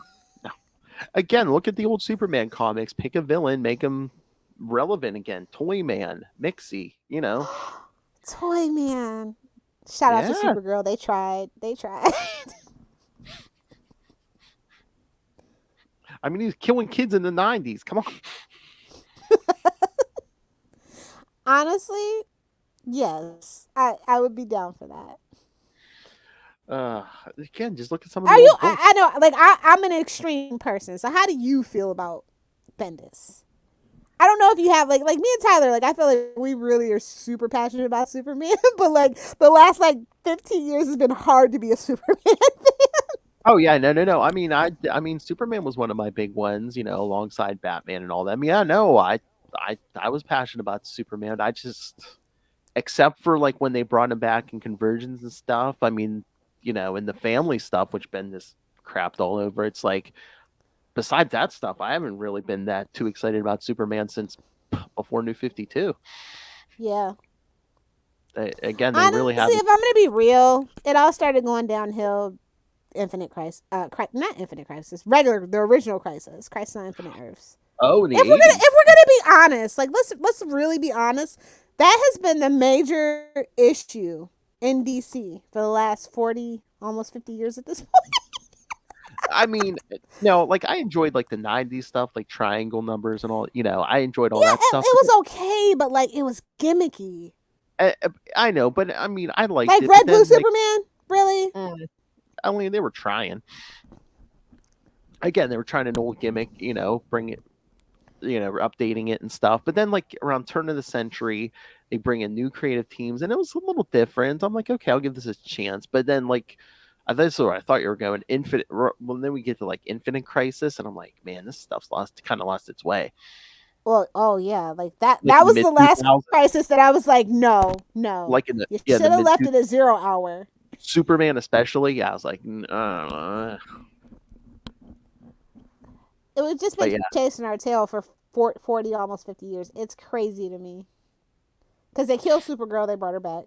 Again, look at the old Superman comics. Pick a villain, make him relevant again. Toyman, Mixie, Toyman. Shout out to Yeah. Supergirl. They tried. I mean, he was killing kids in the 90s. Come on. Honestly, yes. I would be down for that. Again, just look at some of the old books. I know, like, I'm an extreme person. So how do you feel about Bendis? I don't know if you have like me and Tyler, like I feel like we really are super passionate about Superman, but like the last like 15 years has been hard to be a Superman fan. Oh yeah, no. I mean, Superman was one of my big ones, alongside Batman and all that. I mean, I was passionate about Superman. I just, except for like when they brought him back in Convergence and stuff. I mean, in the family stuff, which Bendis crapped all over. It's like, besides that stuff, I haven't really been that too excited about Superman since before New 52. Yeah. Again, they honestly, really have. If I'm gonna be real, it all started going downhill. Infinite Crisis, not Infinite Crisis, the original Crisis on Infinite Earths. Oh, if we're gonna be honest, like let's really be honest, that has been the major issue in DC for the last 40, almost 50 years at this point. I mean, no, like I enjoyed like the 90s stuff, like triangle numbers and all. I enjoyed all that stuff. It was okay, but like it was gimmicky. I know, but I mean, I liked like it. Red Blue Superman, really? I mean, they were trying. Again, they were trying an old gimmick, bring it, updating it and stuff. But then, like around turn of the century, they bring in new creative teams, and it was a little different. I'm like, okay, I'll give this a chance. But then, like, I thought you were going Infinite. Well, then we get to like Infinite Crisis, and I'm like, man, this stuff's kind of lost its way. Well, oh yeah, like that. That was the last Crisis that I was like, no. Like you should have left it at 0 hour. Superman, especially, yeah, I was like, It was just been chasing our tail for 40, almost 50 years. It's crazy to me. Because they killed Supergirl, they brought her back.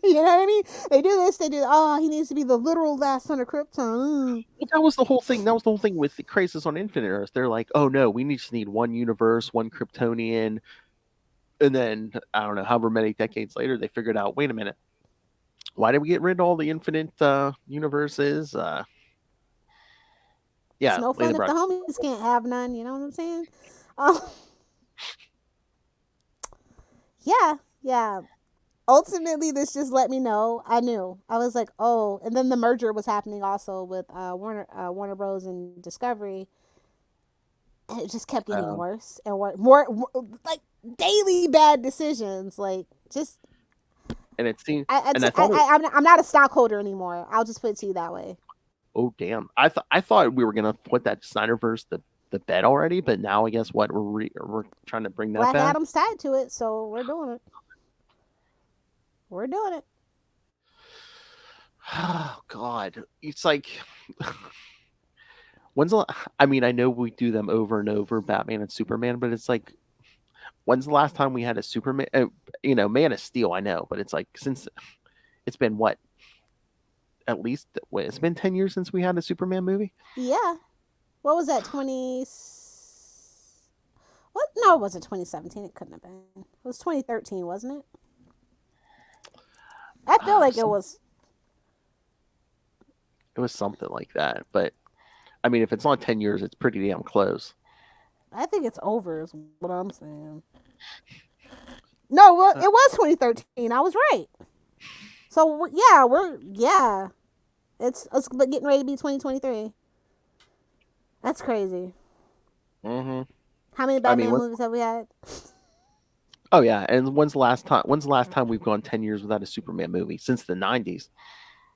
You know what I mean? They do this, they do, he needs to be the literal last son of Krypton. Well, that was the whole thing. That was the whole thing with the Crisis on Infinite Earth. They're like, oh no, we just need one universe, one Kryptonian. And then, I don't know, however many decades later, they figured out, wait a minute, why did we get rid of all the infinite universes? Yeah, it's no fun if the homies can't have none. You know what I'm saying? Yeah. Ultimately, this just let me know. I knew. I was like, oh, and then the merger was happening also with Warner Bros. And Discovery. And it just kept getting worse and worse. More like daily bad decisions. Like just. And it seemed. I'm not a stockholder anymore. I'll just put it to you that way. Oh damn! I thought we were gonna put that Snyderverse the bed already, but now I guess what we're trying to bring that Black back. Adam's tied to it, so we're doing it. Oh God! It's like I mean, I know we do them over and over, Batman and Superman, but it's like, when's the last time we had a Superman? Man of Steel, I know, but it's like since it's been what? At least it's been 10 years since we had a Superman movie. Yeah, what was that? 20? What? No, it wasn't 2017. It couldn't have been. It was 2013, wasn't it? I feel like it was. It was something like that, but I mean, if it's not 10 years, it's pretty damn close. I think it's over, is what I'm saying. No, well, it was 2013. I was right. So it's getting ready to be 2023. That's crazy. Mm-hmm. How many Batman movies have we had? Oh yeah, and when's the last time we've gone 10 years without a Superman movie? Since the 90s.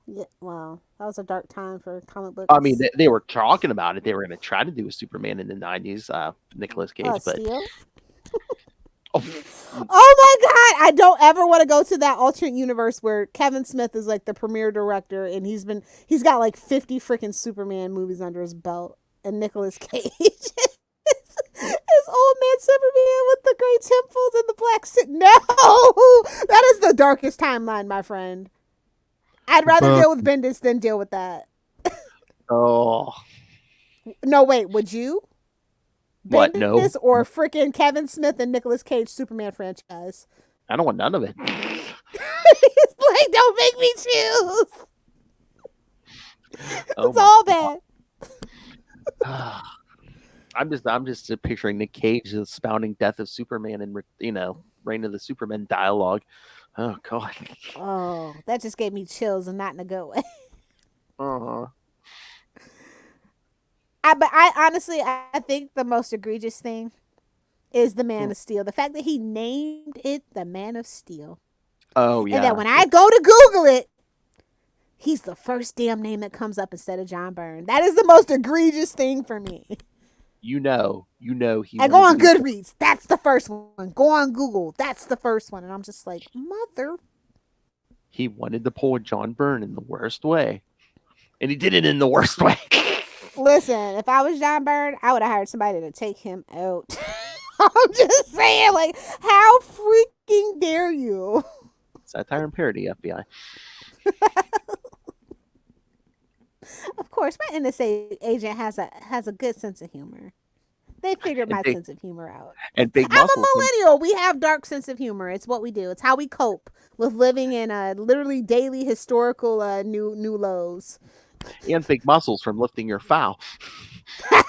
Yeah, wow, that was a dark time for comic books. I mean, they were talking about it. They were going to try to do a Superman in the 90s, Nicolas Cage, but. Oh my God! I don't ever want to go to that alternate universe where Kevin Smith is like the premier director, and he's got like 50 freaking Superman movies under his belt, and Nicolas Cage is old man Superman with the gray temples and the black suit. No, that is the darkest timeline, my friend. I'd rather deal with Bendis than deal with that. Oh, No, wait, would you? What? No. Bendis or freaking Kevin Smith and Nicolas Cage Superman franchise? I don't want none of it. It's like, don't make me choose. Oh It's all bad. I'm just picturing Nick Cage expounding Death of Superman and Reign of the Superman dialogue. Oh God. Oh, that just gave me chills and not in a good way. Uh-huh. But I honestly, I think the most egregious thing is the Man of Steel. The fact that he named it the Man of Steel. Oh yeah. And that when I go to Google it, he's the first damn name that comes up instead of John Byrne. That is the most egregious thing for me. You know he. I go on Goodreads. That's the first one. Go on Google. That's the first one. And I'm just like, mother. He wanted to pull a John Byrne in the worst way, and he did it in the worst way. Listen, if I was John Byrne, I would have hired somebody to take him out. I'm just saying, like, how freaking dare you? Satire and parody, FBI. Of course, my NSA agent has a good sense of humor. They figured my sense of humor out. And big I'm muscles. a millennial. We have dark sense of humor. It's what we do. It's how we cope with living in literally daily historical new lows. And big muscles from lifting your foul. I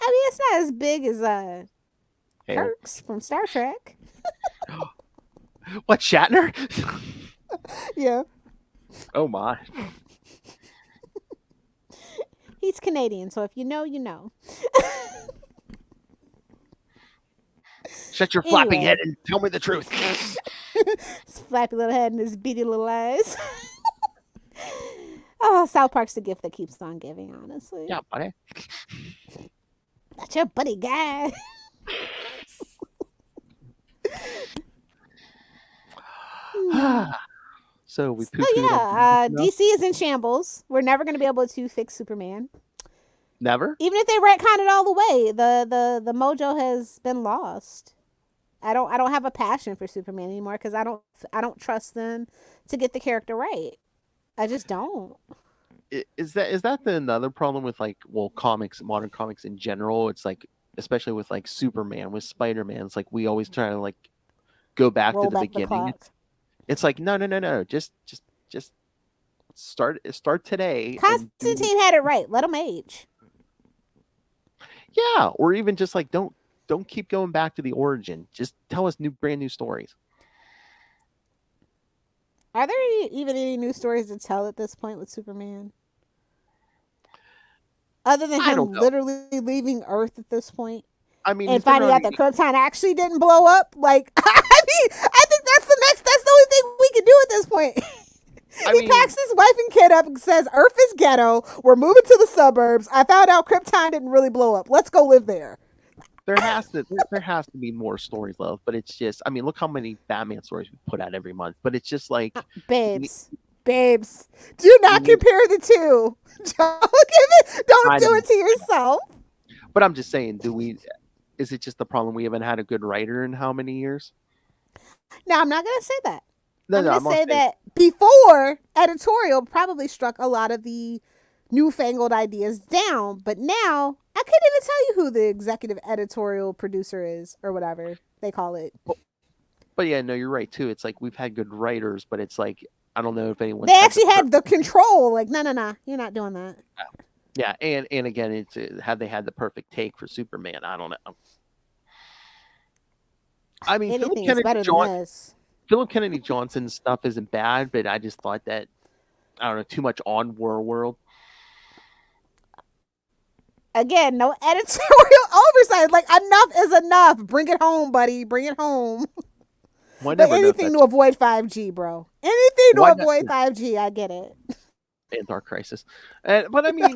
mean, it's not as big as Kirk's from Star Trek. What, Shatner? Yeah. Oh my. He's Canadian, so if you know, you know. Shut your flapping head and tell me the truth. His flappy little head and his beady little eyes. Oh, South Park's the gift that keeps on giving, honestly. Yeah, buddy. That's your buddy guy. So we DC is in shambles. We're never going to be able to fix Superman. Never? Even if they retcon it all the way, the mojo has been lost. I don't have a passion for Superman anymore because I don't trust them to get the character right. I just don't. Is that another problem with comics, modern comics in general? It's like, especially with like Superman, with Spider-Man, it's like we always try to like go back to the beginning. It's like no. Just start today. Constantine had it right. Let him age. Yeah, or even just like don't keep going back to the origin. Just tell us brand new stories. Are there even any new stories to tell at this point with Superman? Other than him literally leaving Earth at this point. I mean, and finding out that Krypton actually didn't blow up. Like, I think that's the only thing we can do at this point. He packs his wife and kid up and says, Earth is ghetto. We're moving to the suburbs. I found out Krypton didn't really blow up. Let's go live there. There has to be more stories, love. But it's just, I mean, look how many Batman stories we put out every month. But it's just like, babes, do not compare the two. Don't do it to yourself. But I'm just saying, is it just the problem we haven't had a good writer in how many years? No, I'm not going to say that. I'm going to say saying that before, editorial probably struck a lot of the newfangled ideas down. But now, I couldn't even tell you who the executive editorial producer is or whatever they call it. But yeah, no, you're right, too. It's like we've had good writers, but it's like, I don't know if anyone... They actually had the control. Like, no, you're not doing that. Yeah, and again, it's had they had the perfect take for Superman? I don't know. I mean, anything is better than this. Philip Kennedy Johnson's stuff isn't bad, but I just thought that, I don't know, too much on world. Again, no editorial oversight. Like, enough is enough. Bring it home, buddy. Bring it home. But anything to avoid 5G, bro. Anything to avoid 5G. I get it. And Dark Crisis. But I mean,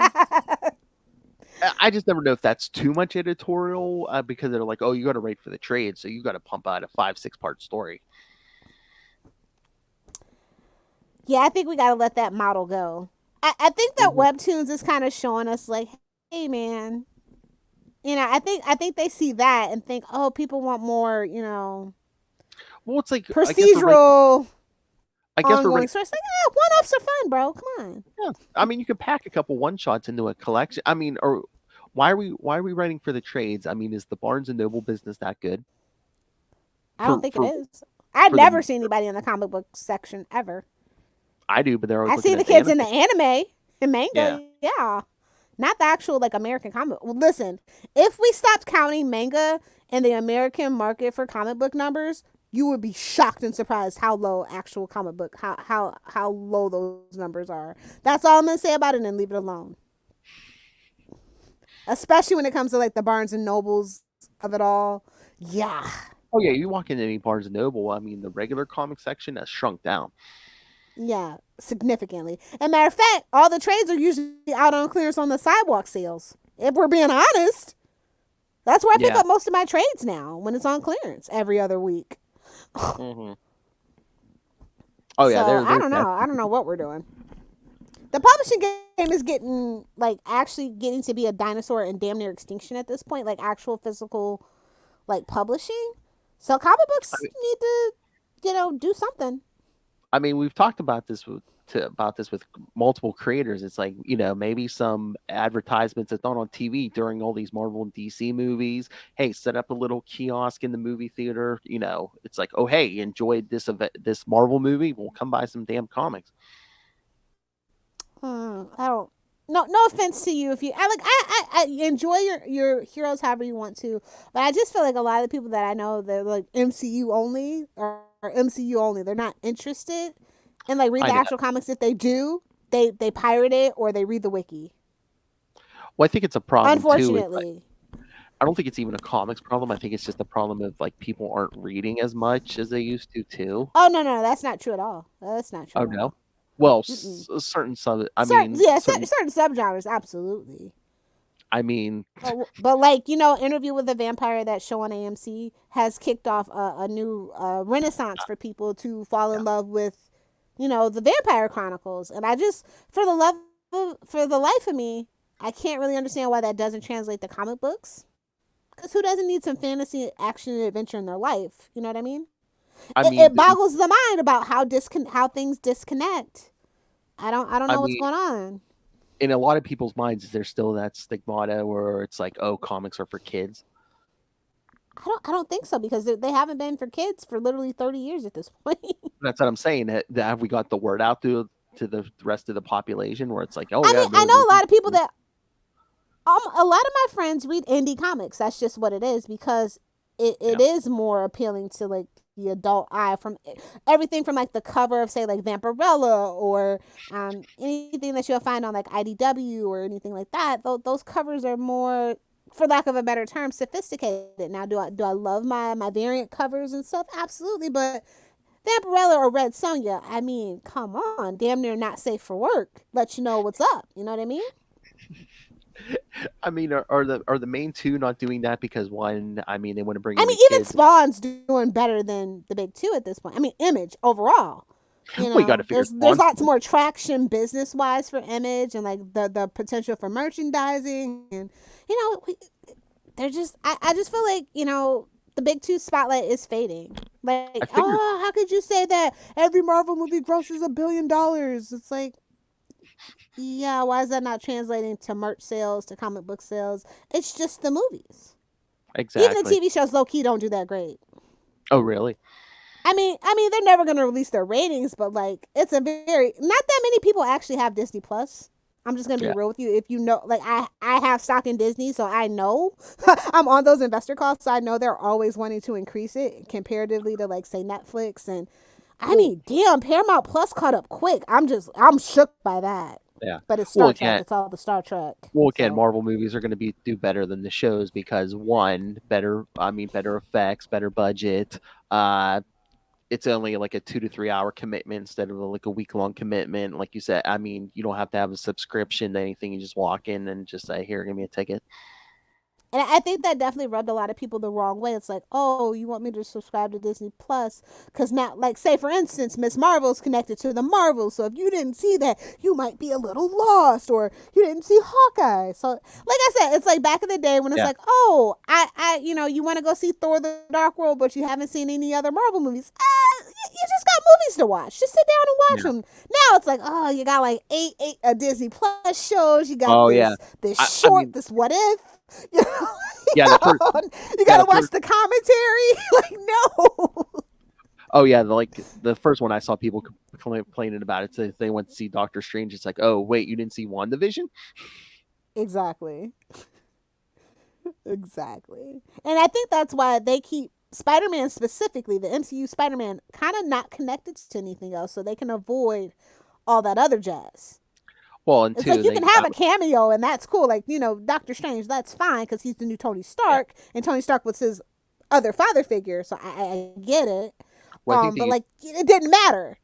I just never know if that's too much editorial because they're like, oh, you got to write for the trade, so you got to pump out a 5-6 part story. Yeah, I think we got to let that model go. I think that Webtoons is kind of showing us like, hey, man, I think they see that and think, oh, people want more, Well, it's like procedural. I guess ongoing stories. Like, one-offs are fun, bro. Come on. Yeah, I mean, you can pack a couple one-shots into a collection. I mean, or why are we writing for the trades? I mean, is the Barnes and Noble business that good? I don't think it is. I've never seen anybody in the comic book section ever. I do, but they're always I see the kids in the anime and manga. Yeah. Not the actual like American comic. Well, listen, if we stopped counting manga in the American market for comic book numbers, you would be shocked and surprised how low actual comic book how low those numbers are. That's all I'm gonna say about it, and leave it alone. Especially when it comes to like the Barnes and Nobles of it all. Yeah. Oh yeah, you walk into any Barnes and Noble, I mean, the regular comic section has shrunk down. Yeah, significantly. And matter of fact, all the trades are usually out on clearance on the sidewalk sales. If we're being honest, that's where I pick up most of my trades now, when it's on clearance every other week. Mm-hmm. Oh yeah, so, I don't know. I don't know what we're doing. The publishing game is actually getting to be a dinosaur in damn near extinction at this point, like actual physical, like publishing. So comic books need to, do something. I mean, we've talked about this with multiple creators. It's like, maybe some advertisements that's not on TV during all these Marvel and DC movies. Hey, set up a little kiosk in the movie theater. It's like, oh, hey, enjoyed this Marvel movie? Well, come buy some damn comics. I don't. No offense to you if you I enjoy your heroes however you want to, but I just feel like a lot of the people that I know, they're like MCU only or MCU only. They're not interested in like read the actual comics. If they do, they pirate it or they read the wiki. Well, I think it's a problem unfortunately. Too. I don't think it's even a comics problem. I think it's just a problem of like people aren't reading as much as they used to too. Oh no, that's not true at all. That's not true. Oh no. Well, certain subgenres, absolutely. I mean, but like Interview with a Vampire, that show on AMC has kicked off a new renaissance for people to fall in love with, the Vampire Chronicles, and I just for the life of me, I can't really understand why that doesn't translate to comic books. Because who doesn't need some fantasy, action, and adventure in their life? You know what I mean? It boggles the mind about how things disconnect. I don't know what's going on. In a lot of people's minds, is there still that stigmata where it's like, oh, comics are for kids? I don't think so, because they haven't been for kids for literally 30 years at this point. That's what I'm saying. That have we got the word out to the rest of the population where it's like, oh, I know a lot of people that a lot of my friends read indie comics. That's just what it is, because it is more appealing to like the adult eye, from everything from like the cover of say like Vampirella or anything that you'll find on like IDW or anything like that. Those covers are more, for lack of a better term, sophisticated. Now, do I love my variant covers and stuff? Absolutely, but Vampirella or Red Sonja, I mean, come on, damn near not safe for work. Let you know what's up. You know what I mean? I mean, are the main two not doing that because one? I mean, they want to bring. I mean, even kids. Spawn's doing better than the big two at this point. I mean, Image overall. We got to figure. There's lots more traction business wise for Image, and like the potential for merchandising, and they're just. I just feel like the big two spotlight is fading. Like, how could you say that every Marvel movie grosses $1 billion? It's like. Yeah, why is that not translating to merch sales, to comic book sales? It's just the movies. Exactly. Even the TV shows low-key don't do that great. Oh, really? I mean, they're never going to release their ratings, but like, it's not that many people actually have Disney Plus. I'm just going to be real with you. If you know, like I have stock in Disney, so I know I'm on those investor calls, so I know they're always wanting to increase it comparatively to like say Netflix. And I mean, damn, Paramount Plus caught up quick. I'm shook by that. Yeah, but it's Star Trek. It's all the Star Trek. Well, again, Marvel movies are going to do better than the shows because one, better effects, better budget. It's only like a 2 to 3 hour commitment instead of like a week-long commitment. Like you said, I mean, you don't have to have a subscription to anything. You just walk in and just say, "Here, give me a ticket." And I think that definitely rubbed a lot of people the wrong way. It's like, oh, you want me to subscribe to Disney Plus? Because now, like, say, for instance, Miss Marvel's connected to the Marvels. So if you didn't see that, you might be a little lost, or you didn't see Hawkeye. So, like I said, it's like back in the day when it's like, oh, you want to go see Thor: The Dark World, but you haven't seen any other Marvel movies. You just got movies to watch. Just sit down and watch them. Now it's like, oh, you got like eight Disney Plus shows. You got this short, this What If. You know, you gotta watch the commentary. Like, no. Oh yeah, the first one I saw people complaining about it. So they went to see Doctor Strange. It's like, oh wait, you didn't see WandaVision? Exactly. Exactly. And I think that's why they keep Spider-Man specifically, the MCU Spider-Man, kind of not connected to anything else, so they can avoid all that other jazz. Well, and it's like you can have a cameo, and that's cool. Like, you know, Doctor Strange, that's fine because he's the new Tony Stark, and Tony Stark was his other father figure, so I get it. Well, but like, it didn't matter.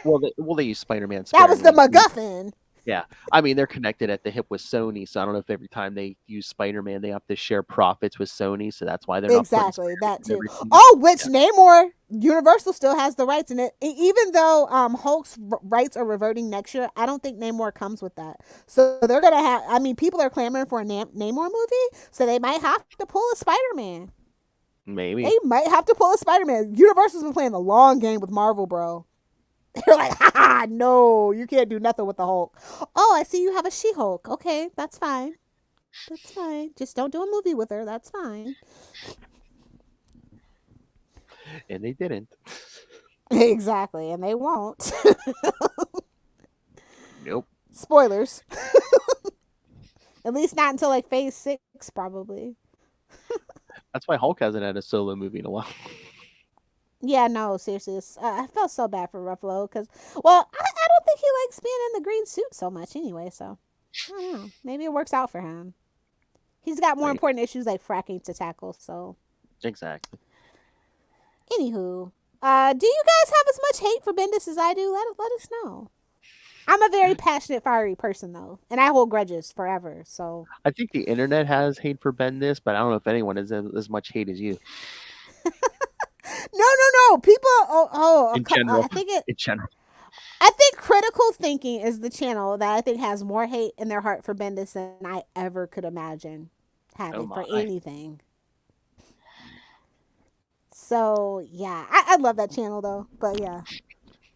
Well, they use Spider-Man. That was the MacGuffin. Yeah, I mean, they're connected at the hip with Sony, so I don't know if every time they use Spider-Man, they have to share profits with Sony, so that's why they're not exactly that too. Oh, which Namor, Universal still has the rights in it, even though Hulk's rights are reverting next year. I don't think Namor comes with that, so they're gonna have. I mean, people are clamoring for a Namor movie, so they might have to pull a Spider-Man. Maybe they might have to pull a Spider-Man. Universal's been playing the long game with Marvel, bro. They're like, ha, no, you can't do nothing with the Hulk. Oh, I see you have a She-Hulk. Okay, that's fine. That's fine. Just don't do a movie with her. That's fine. And they didn't. Exactly, and they won't. Nope. Spoilers. At least not until like phase 6, probably. That's why Hulk hasn't had a solo movie in a while. Yeah, no, seriously. I felt so bad for Ruffalo because, well, I don't think he likes being in the green suit so much anyway, so I don't know. Maybe it works out for him. He's got more important issues like fracking to tackle, so. Exactly. Anywho, do you guys have as much hate for Bendis as I do? Let us know. I'm a very passionate, fiery person, though, and I hold grudges forever, so. I think the internet has hate for Bendis, but I don't know if anyone has as much hate as you. No. People. In general. In general. I think Critical Thinking is the channel that I think has more hate in their heart for Bendis than I ever could imagine having for anything. So yeah, I love that channel though. But yeah,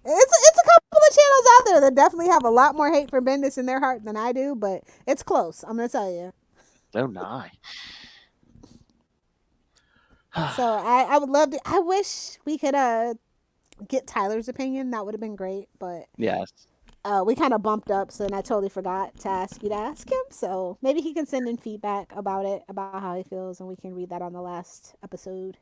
it's a couple of channels out there that definitely have a lot more hate for Bendis in their heart than I do. But it's close. I'm gonna tell you. Oh my. So I would love to. I wish we could get Tyler's opinion. That would have been great. But yes, we kind of bumped up, so then I totally forgot to ask you to ask him. So maybe he can send in feedback about it, about how he feels, and we can read that on the last episode.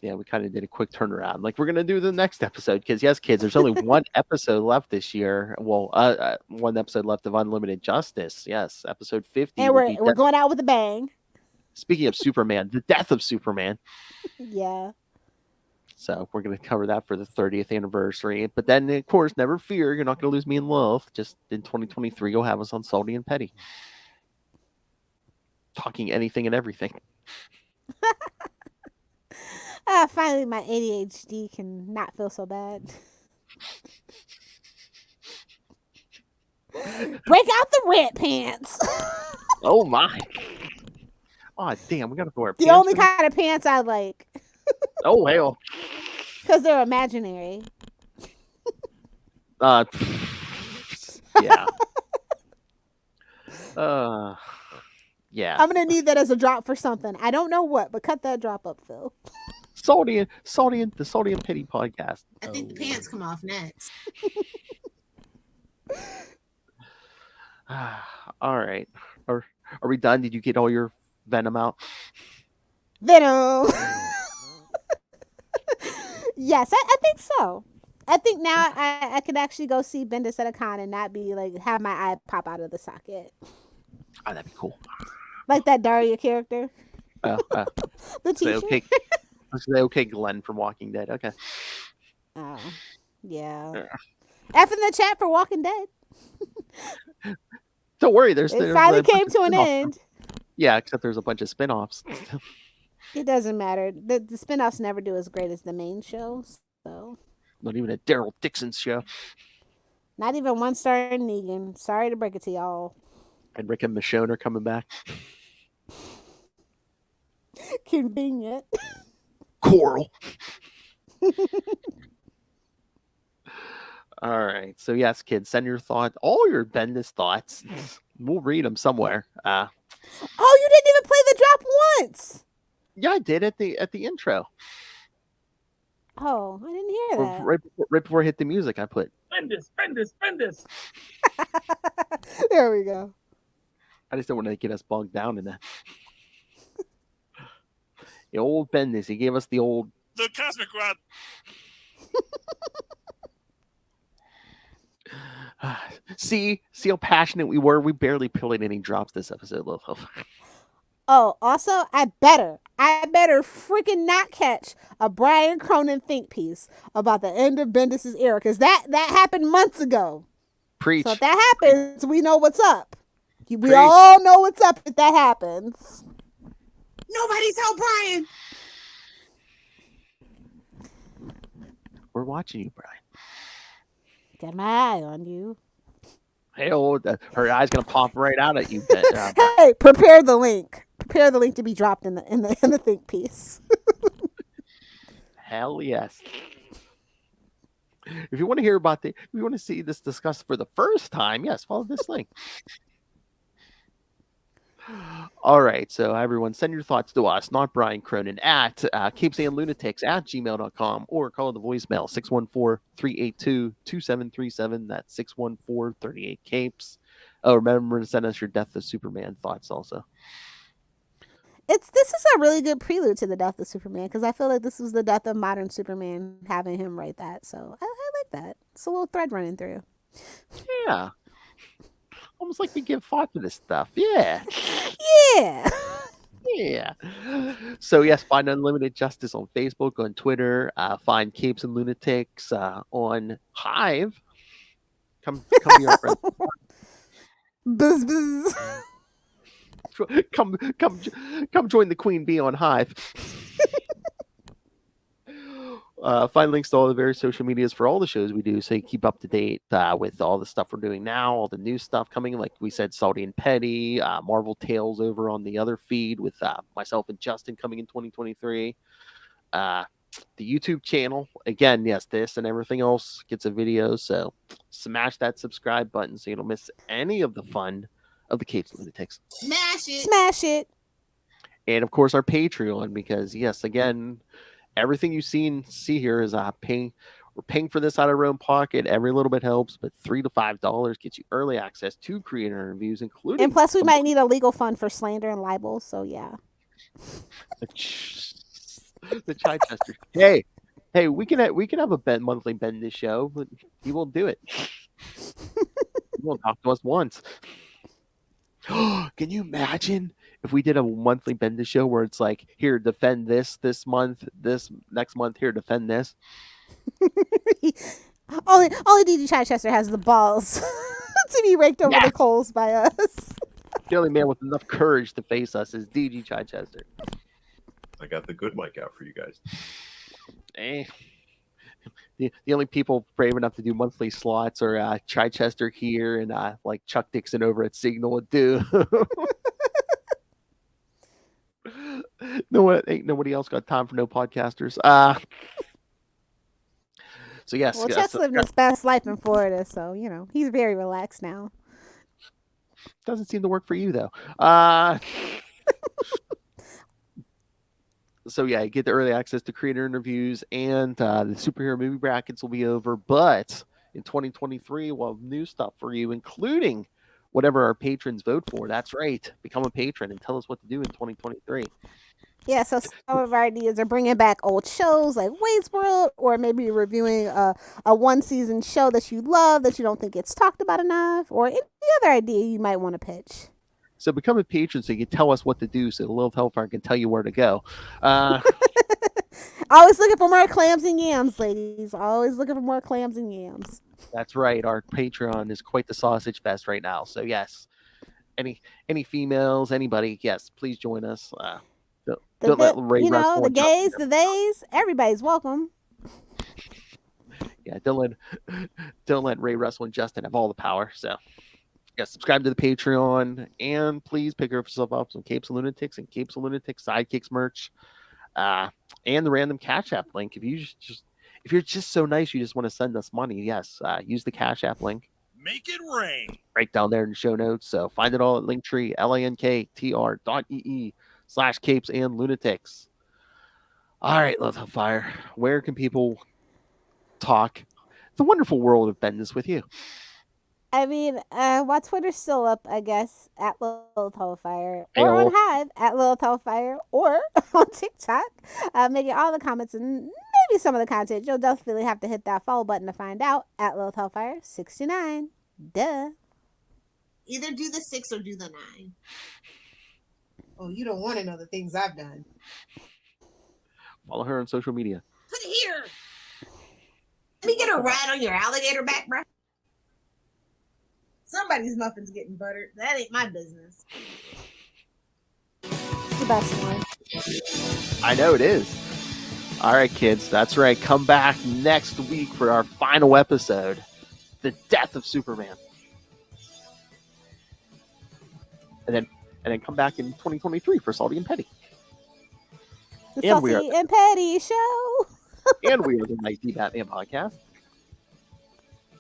Yeah, we kind of did a quick turnaround. Like, we're gonna do the next episode because yes, kids, there's only one episode left this year. Well, one episode left of Unlimited Justice. Yes, episode 50. And we're going out with a bang. Speaking of Superman, the death of Superman. Yeah. So we're going to cover that for the 30th anniversary. But then, of course, never fear, you're not going to lose me in love. Just in 2023, go have us on Salty and Petty. Talking anything and everything. Finally, my ADHD can not feel so bad. Break out the red pants. Oh, my. Oh, damn, we got to wear pants. The only kind of pants I like. Oh, hell. Because they're imaginary. Yeah. Yeah. I'm going to need that as a drop for something. I don't know what, but cut that drop up, Phil. The Salty and Petty podcast. I think the pants come off next. All right. Are we done? Did you get all your Venom out? Venom. Yes, I think so. I think now I could actually go see Bendis at a con and not be like have my eye pop out of the socket. Oh, that'd be cool. Like that Daria character. The teacher. Okay, Glenn from Walking Dead. Okay. Oh, yeah. F in the chat for Walking Dead. Don't worry, it finally came to an end. Yeah, except there's a bunch of spin-offs. It doesn't matter. The spin-offs never do as great as the main shows. So. Not even a Daryl Dixon show. Not even one star in Negan. Sorry to break it to y'all. And Rick and Michonne are coming back. Convenient. Coral. All right. So yes, kids, send your thoughts, all your Bendis thoughts. We'll read them somewhere. Oh, you didn't even play the drop once. Yeah, I did at the intro. Oh, I didn't hear that. Right before I hit the music, I put Bendis. There we go. I just don't want to get us bogged down in that. The old Bendis, he gave us the cosmic rod. See how passionate we were. We barely played any drops this episode, Lilith. Oh, also, I better freaking not catch a Brian Cronin think piece about the end of Bendis' era, because that happened months ago. Preach. So if that happens, we know what's up. We all know what's up if that happens. Nobody tell Brian. We're watching you, Brian. Got my eye on you. Hey, her eye's gonna pop right out at you. Hey, prepare the link. Prepare the link to be dropped in the think piece. Hell yes. If you want to hear about if you want to see this discussed for the first time, yes, follow this link. All right, so everyone, send your thoughts to us, not Brian Cronin, at CapesandLunatics at gmail.com, or call the voicemail 614-382-2737. That's 614-38-CAPES. Oh, remember to send us your Death of Superman thoughts also. This is a really good prelude to the Death of Superman, because I feel like this was the death of modern Superman, having him write that. So I like that. It's a little thread running through. Yeah. Almost like we give thought to this stuff. Yeah. Yeah. Yeah. So yes, find Unlimited Justice on Facebook, on Twitter. Find Capes and Lunatics on Hive. Come here, friend. Buzz, buzz. Come join the Queen Bee on Hive. Find links to all the various social medias for all the shows we do, so you keep up to date with all the stuff we're doing now, all the new stuff coming. Like we said, Salty and Petty, Marvel Tales over on the other feed with myself and Justin coming in 2023. The YouTube channel, again, yes, this and everything else gets a video, so smash that subscribe button so you don't miss any of the fun of the Capes and Lunatics. Smash it. And of course our Patreon, because yes, again, everything you see here is paying. We're paying for this out of our own pocket. Every little bit helps, but $3 to $5 gets you early access to creator interviews, including. And plus, we might need a legal fund for slander and libel. So yeah. The Chichester. Hey, we can have a monthly Bendis show, but he won't do it. He won't talk to us once. Can you imagine if we did a monthly Bendis show where it's like, here, defend this month, this next month, here, defend this? only DD Chichester has the balls to be raked over the coals by us. The only man with enough courage to face us is DD Chichester. I got the good mic out for you guys. The only people brave enough to do monthly slots are Chichester here and like Chuck Dixon over at Signal would do. Ain't nobody else got time for no podcasters. So yes. Well, Chuck's living his best life in Florida, so he's very relaxed now. Doesn't seem to work for you though. So yeah, get the early access to creator interviews, and the superhero movie brackets will be over. But in 2023, we'll have new stuff for you, including whatever our patrons vote for. That's right. Become a patron and tell us what to do in 2023. Yeah, so some of our ideas are bringing back old shows like Wayne's World, or maybe reviewing a one-season show that you love that you don't think gets talked about enough, or any other idea you might want to pitch. So become a patron so you can tell us what to do, so the Lilith Hellfire can tell you where to go. Always looking for more clams and yams, ladies. Always looking for more clams and yams. That's right. Our Patreon is quite the sausage fest right now. So yes, any females, anybody, yes, please join us. Don't let Ray Russ the gays, the theys, everybody's welcome. Yeah, don't let Ray Russell and Justin have all the power. So yeah, subscribe to the Patreon, and please pick yourself up some Capes and Lunatics and Capes and Lunatics Sidekicks merch, and the random Cash App link. If if you're just so nice, you just want to send us money, yes, use the Cash App link. Make it rain. Right down there in the show notes. So find it all at Linktree, linktr.ee/CapesandLunatics. All right, Lilith Hellfire, where can people talk the wonderful world of Bendis with you? I mean, while Twitter's still up, I guess, at Lilith Hellfire, or on Hive at Lilith Hellfire, or on TikTok, making all the comments and maybe some of the content. You'll definitely have to hit that follow button to find out at Lilith Hellfire 69. Duh. Either do the 6 or do the 9. Oh, you don't want to know the things I've done. Follow her on social media. Put it here. Let me get a ride on your alligator back, bro. Somebody's muffin's getting buttered. That ain't my business. It's the best one. I know it is. All right, kids. That's right. Come back next week for our final episode, The Death of Superman. And then come back in 2023 for Salty and Petty. The Salty and Petty Show. And we are the Mighty Batman podcast.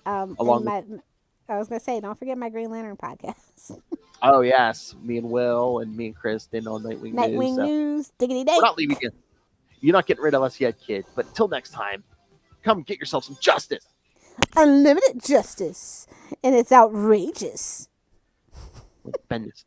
I was going to say, don't forget my Green Lantern podcast. Oh, yes. Me and Will and me and Chris did on Nightwing News. Nightwing News. Diggity day. We're not leaving you. You're not getting rid of us yet, kid. But until next time, come get yourself some justice. Unlimited justice. And it's outrageous. Bendis.